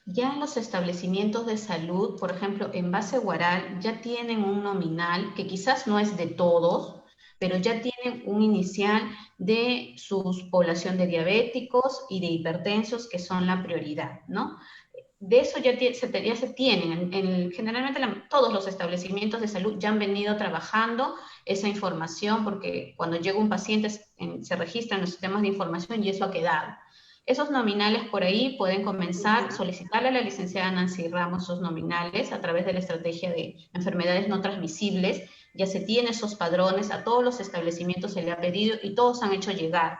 ya en los establecimientos de salud, por ejemplo, en Base Guaral, ya tienen un nominal que quizás no es de todos, pero ya tienen un inicial de su población de diabéticos y de hipertensos, que son la prioridad, ¿no? De eso ya se tienen. Generalmente todos los establecimientos de salud ya han venido trabajando esa información, porque cuando llega un paciente se registran los sistemas de información y eso ha quedado. Esos nominales por ahí pueden comenzar, solicitarle a la licenciada Nancy Ramos esos nominales a través de la estrategia de enfermedades no transmisibles. Ya se tiene esos padrones, a todos los establecimientos se le ha pedido y todos han hecho llegar.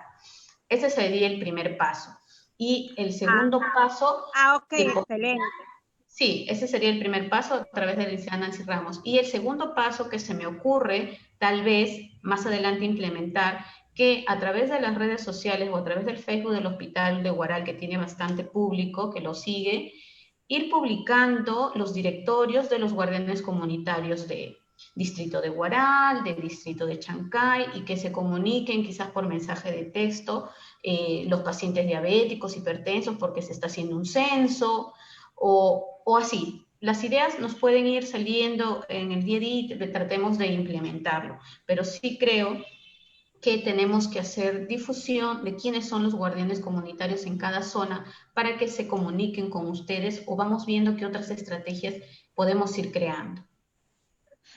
Ese sería el primer paso. Y el segundo paso... ok, excelente. Sí, ese sería el primer paso a través de la licenciada Nancy Ramos. Y el segundo paso que se me ocurre, tal vez más adelante implementar, que a través de las redes sociales o a través del Facebook del Hospital de Guaral, que tiene bastante público que lo sigue, ir publicando los directorios de los guardianes comunitarios de distrito de Guaral, de distrito de Chancay, y que se comuniquen quizás por mensaje de texto los pacientes diabéticos, hipertensos, porque se está haciendo un censo, o así. Las ideas nos pueden ir saliendo en el día a día, tratemos de implementarlo, pero sí creo que tenemos que hacer difusión de quiénes son los guardianes comunitarios en cada zona para que se comuniquen con ustedes, o vamos viendo qué otras estrategias podemos ir creando.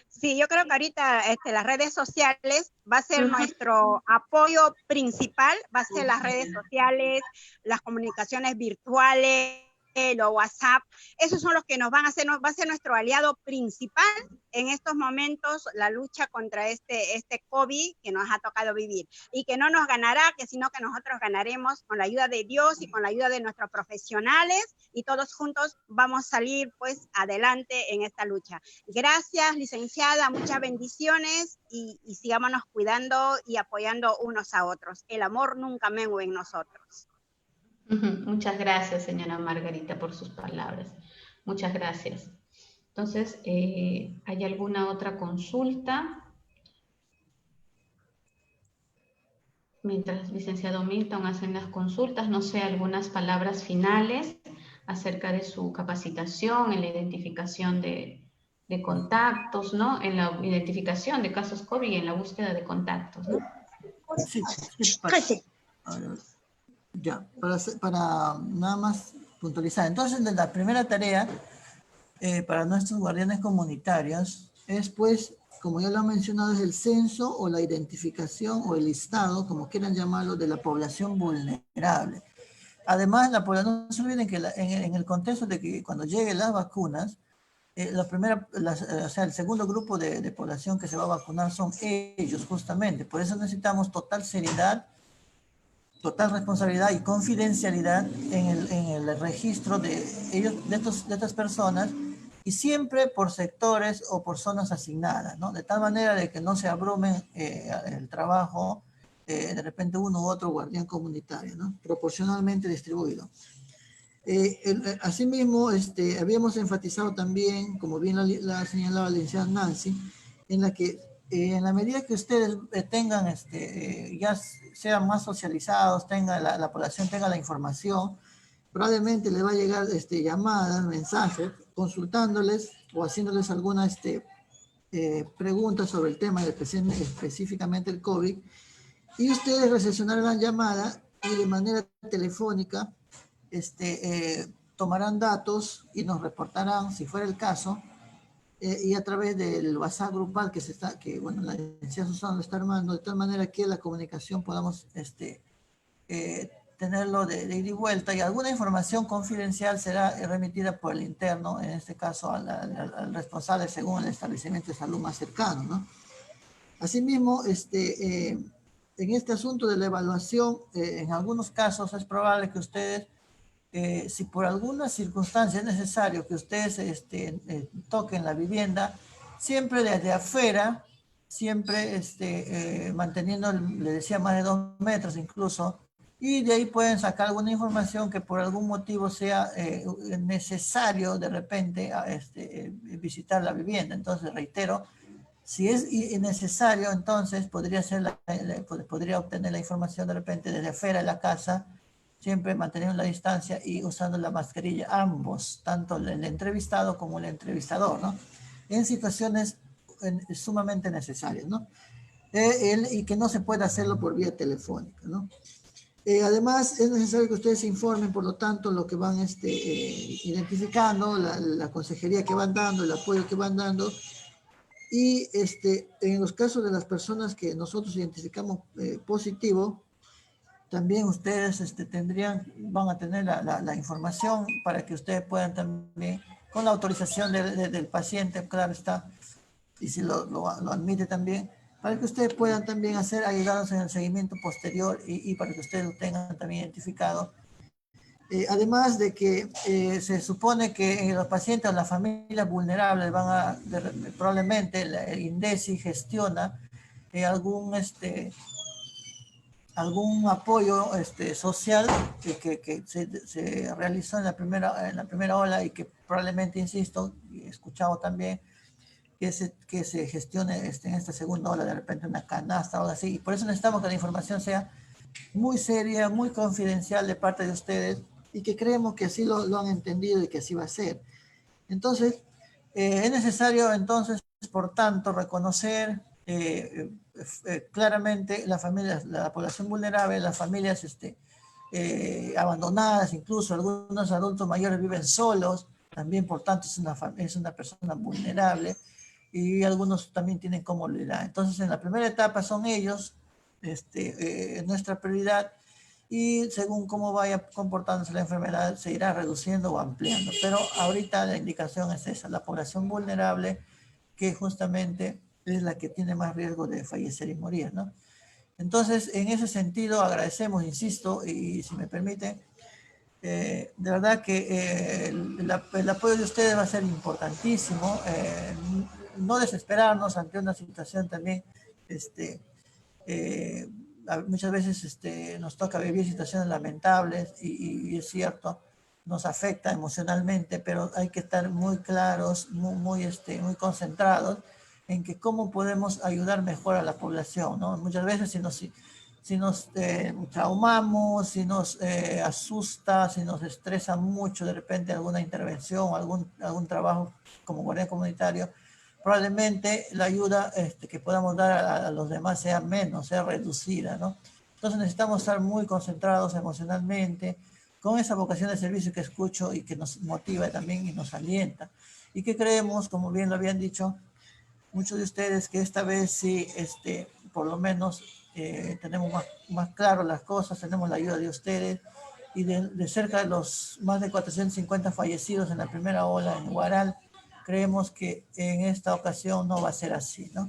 Sí, yo creo que ahorita las redes sociales va a ser nuestro apoyo principal, va a ser las redes sociales, las comunicaciones virtuales, los WhatsApp, esos son los que nos van a hacer, va a ser nuestro aliado principal en estos momentos, la lucha contra este COVID que nos ha tocado vivir, y que no nos ganará, sino que nosotros ganaremos con la ayuda de Dios y con la ayuda de nuestros profesionales, y todos juntos vamos a salir pues adelante en esta lucha. Gracias, licenciada, muchas bendiciones, y sigámonos cuidando y apoyando unos a otros. El amor nunca mengue en nosotros. Muchas gracias, señora Margarita, por sus palabras. Muchas gracias. Entonces, ¿hay alguna otra consulta? Mientras el licenciado Milton hace las consultas, no sé, algunas palabras finales acerca de su capacitación en la identificación de contactos, ¿no? En la identificación de casos COVID y en la búsqueda de contactos, ¿no? Sí, ya, para nada más puntualizar. Entonces, la primera tarea para nuestros guardianes comunitarios es, pues, como ya lo han mencionado, es el censo o la identificación o el listado, como quieran llamarlo, de la población vulnerable. Además, no se olviden que en el contexto de que cuando lleguen las vacunas, o sea, el segundo grupo de población que se va a vacunar son ellos, justamente. Por eso necesitamos total seriedad, total responsabilidad y confidencialidad en el registro de ellos, de estas personas, y siempre por sectores o por zonas asignadas, ¿no? De tal manera de que no se abrumen el trabajo de repente uno u otro guardián comunitario, ¿no? Proporcionalmente distribuido. Asimismo, habíamos enfatizado también, como bien la señalaba la licenciada Nancy, en la que en la medida que ustedes tengan, ya sean más socializados, la población tenga la información, probablemente les va a llegar llamadas, mensajes, consultándoles o haciéndoles alguna preguntas sobre el tema, específicamente el COVID, y ustedes recepcionarán la llamada y de manera telefónica tomarán datos y nos reportarán, si fuera el caso, y a través del WhatsApp grupal que bueno, la licenciada Susana lo está armando, de tal manera que la comunicación podamos tenerlo de ida y vuelta, y alguna información confidencial será remitida por el interno, en este caso al responsable según el establecimiento de salud más cercano, ¿no? Asimismo, en este asunto de la evaluación, en algunos casos es probable que ustedes, si por alguna circunstancia es necesario que ustedes toquen la vivienda, siempre desde afuera, siempre manteniendo, le decía, más de 2 metros incluso, y de ahí pueden sacar alguna información que por algún motivo sea necesario de repente visitar la vivienda. Entonces, reitero, si es necesario, entonces podría obtener la información de repente desde afuera de la casa, siempre manteniendo la distancia y usando la mascarilla, ambos, tanto el entrevistado como el entrevistador, ¿no? En situaciones sumamente necesarias, ¿no? Y que no se puede hacerlo por vía telefónica, ¿no? Además, es necesario que ustedes se informen, por lo tanto, lo que van identificando, la consejería que van dando, el apoyo que van dando. Y en los casos de las personas que nosotros identificamos positivo, también ustedes van a tener la información para que ustedes puedan también, con la autorización del paciente, claro está, y si lo admite también, para que ustedes puedan también ayudarnos en el seguimiento posterior y para que ustedes lo tengan también identificado. Además de que se supone que los pacientes o las familias vulnerables probablemente el INDECI gestiona algún apoyo social que se realizó en la primera ola y que probablemente, insisto, y he escuchado también, que se gestione en esta segunda ola de repente una canasta o algo así. Y por eso necesitamos que la información sea muy seria, muy confidencial de parte de ustedes, y que creemos que así lo han entendido y que así va a ser. Entonces, es necesario, entonces, por tanto, reconocer claramente la población vulnerable, las familias abandonadas, incluso algunos adultos mayores viven solos, también por tanto es una persona vulnerable, y algunos también tienen comorbilidad. Entonces, en la primera etapa son ellos, nuestra prioridad, y según cómo vaya comportándose la enfermedad se irá reduciendo o ampliando. Pero ahorita la indicación es esa, la población vulnerable, que justamente es la que tiene más riesgo de fallecer y morir, ¿no? Entonces, en ese sentido, agradecemos, insisto, y si me permite, de verdad que el apoyo de ustedes va a ser importantísimo. No desesperarnos ante una situación también, muchas veces nos toca vivir situaciones lamentables y es cierto, nos afecta emocionalmente, pero hay que estar muy claros, muy concentrados en que cómo podemos ayudar mejor a la población, ¿no? Muchas veces si nos traumamos, si nos asusta, si nos estresa mucho de repente alguna intervención, algún trabajo como guardián comunitario, probablemente la ayuda que podamos dar a los demás sea menos, sea reducida, ¿no? Entonces necesitamos estar muy concentrados emocionalmente, con esa vocación de servicio que escucho y que nos motiva también y nos alienta. Y que creemos, como bien lo habían dicho muchos de ustedes, que esta vez sí, por lo menos tenemos más claro las cosas, tenemos la ayuda de ustedes, y de cerca de los más de 450 fallecidos en la primera ola en Huaral, creemos que en esta ocasión no va a ser así, ¿no?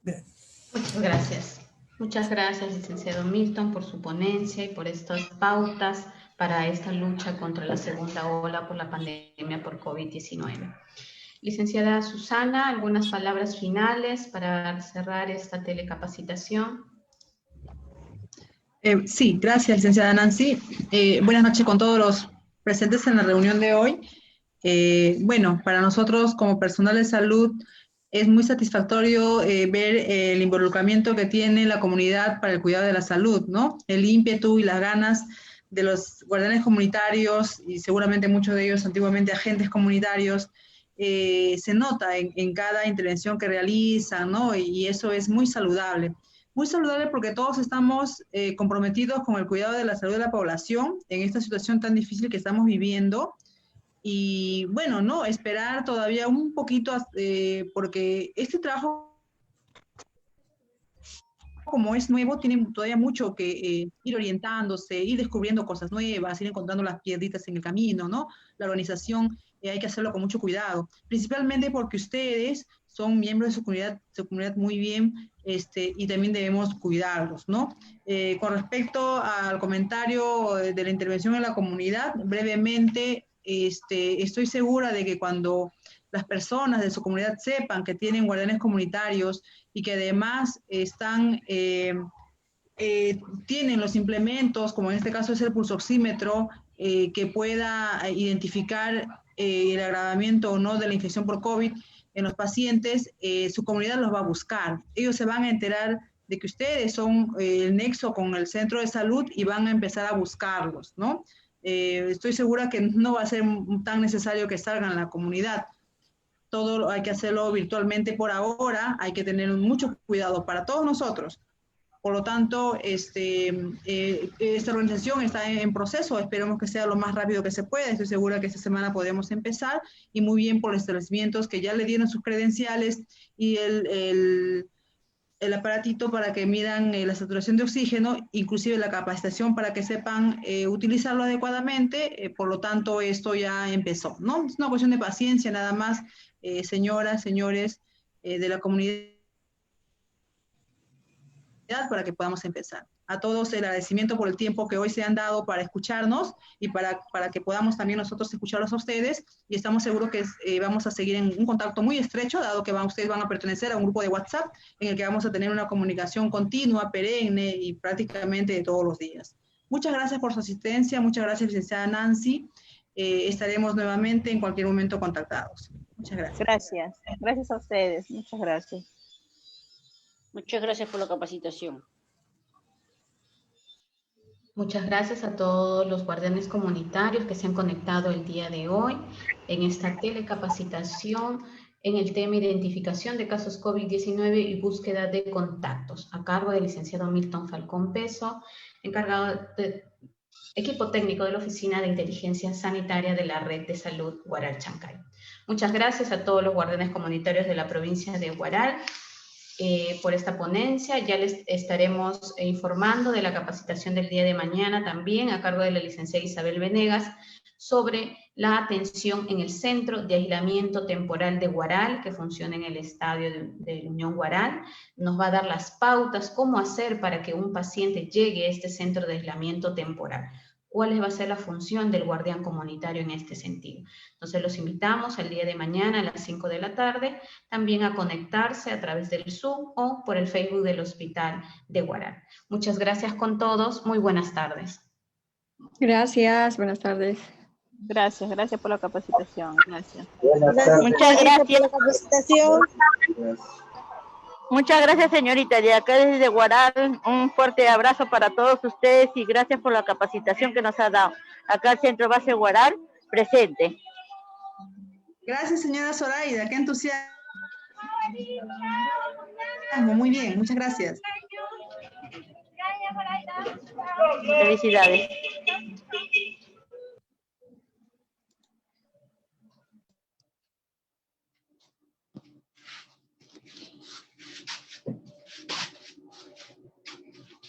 Bien. Muchas gracias. Muchas gracias, licenciado Milton, por su ponencia y por estas pautas para esta lucha contra la segunda ola por la pandemia por COVID-19. Licenciada Susana, ¿algunas palabras finales para cerrar esta telecapacitación? Sí, gracias, licenciada Nancy. Buenas noches con todos los presentes en la reunión de hoy. Bueno, para nosotros como personal de salud es muy satisfactorio ver el involucramiento que tiene la comunidad para el cuidado de la salud, ¿no? El ímpetu y las ganas de los guardianes comunitarios, y seguramente muchos de ellos antiguamente agentes comunitarios, se nota en cada intervención que realizan, ¿no? Y eso es muy saludable. Muy saludable porque todos estamos comprometidos con el cuidado de la salud de la población en esta situación tan difícil que estamos viviendo. Y bueno, no, esperar todavía un poquito, porque este trabajo, como es nuevo, tiene todavía mucho que ir orientándose, ir descubriendo cosas nuevas, ir encontrando las piedritas en el camino, ¿no? La organización hay que hacerlo con mucho cuidado, principalmente porque ustedes son miembros de su comunidad muy bien, y también debemos cuidarlos, ¿no? Con respecto al comentario de la intervención en la comunidad, brevemente, estoy segura de que cuando las personas de su comunidad sepan que tienen guardianes comunitarios y que además tienen los implementos, como en este caso es el pulsoxímetro, que pueda identificar el agravamiento o no de la infección por COVID en los pacientes, su comunidad los va a buscar. Ellos se van a enterar de que ustedes son el nexo con el centro de salud y van a empezar a buscarlos, ¿no? Estoy segura que no va a ser tan necesario que salgan a la comunidad. Todo hay que hacerlo virtualmente por ahora, hay que tener mucho cuidado para todos nosotros. Por lo tanto, esta organización está en proceso, esperemos que sea lo más rápido que se pueda. Estoy segura que esta semana podemos empezar, y muy bien por los establecimientos que ya le dieron sus credenciales y el aparatito para que midan la saturación de oxígeno, inclusive la capacitación para que sepan utilizarlo adecuadamente. Por lo tanto, esto ya empezó, ¿no? Es una cuestión de paciencia nada más, señoras, señores de la comunidad, para que podamos empezar. A todos el agradecimiento por el tiempo que hoy se han dado para escucharnos y para que podamos también nosotros escucharlos a ustedes, y estamos seguros que vamos a seguir en un contacto muy estrecho, dado que ustedes van a pertenecer a un grupo de WhatsApp en el que vamos a tener una comunicación continua, perenne y prácticamente de todos los días. Muchas gracias por su asistencia, muchas gracias, licenciada Nancy. Estaremos nuevamente en cualquier momento contactados. Muchas gracias. Gracias. Gracias a ustedes. Muchas gracias. Muchas gracias por la capacitación. Muchas gracias a todos los guardianes comunitarios que se han conectado el día de hoy en esta telecapacitación en el tema identificación de casos COVID-19 y búsqueda de contactos, a cargo del licenciado Milton Falcón Peso, encargado de equipo técnico de la Oficina de Inteligencia Sanitaria de la Red de Salud Huaral Chancay. Muchas gracias a todos los guardianes comunitarios de la provincia de Huaral por esta ponencia. Ya les estaremos informando de la capacitación del día de mañana también, a cargo de la licenciada Isabel Venegas, sobre la atención en el Centro de Aislamiento Temporal de Huaral, que funciona en el estadio de Unión Huaral. Nos va a dar las pautas, cómo hacer para que un paciente llegue a este centro de aislamiento temporal. ¿Cuál va a ser la función del guardián comunitario en este sentido? Entonces los invitamos el día de mañana a las 5 de la tarde, también a conectarse a través del Zoom o por el Facebook del Hospital de Huaral. Muchas gracias con todos, muy buenas tardes. Gracias, buenas tardes. Gracias, gracias por la capacitación. Gracias. Muchas gracias por la capacitación. Muchas gracias, señorita. De acá desde Guaral, un fuerte abrazo para todos ustedes y gracias por la capacitación que nos ha dado. Acá el Centro Base Guaral, presente. Gracias, señora Zoraida. Qué entusiasmo. Muy bien, muchas gracias. Felicidades.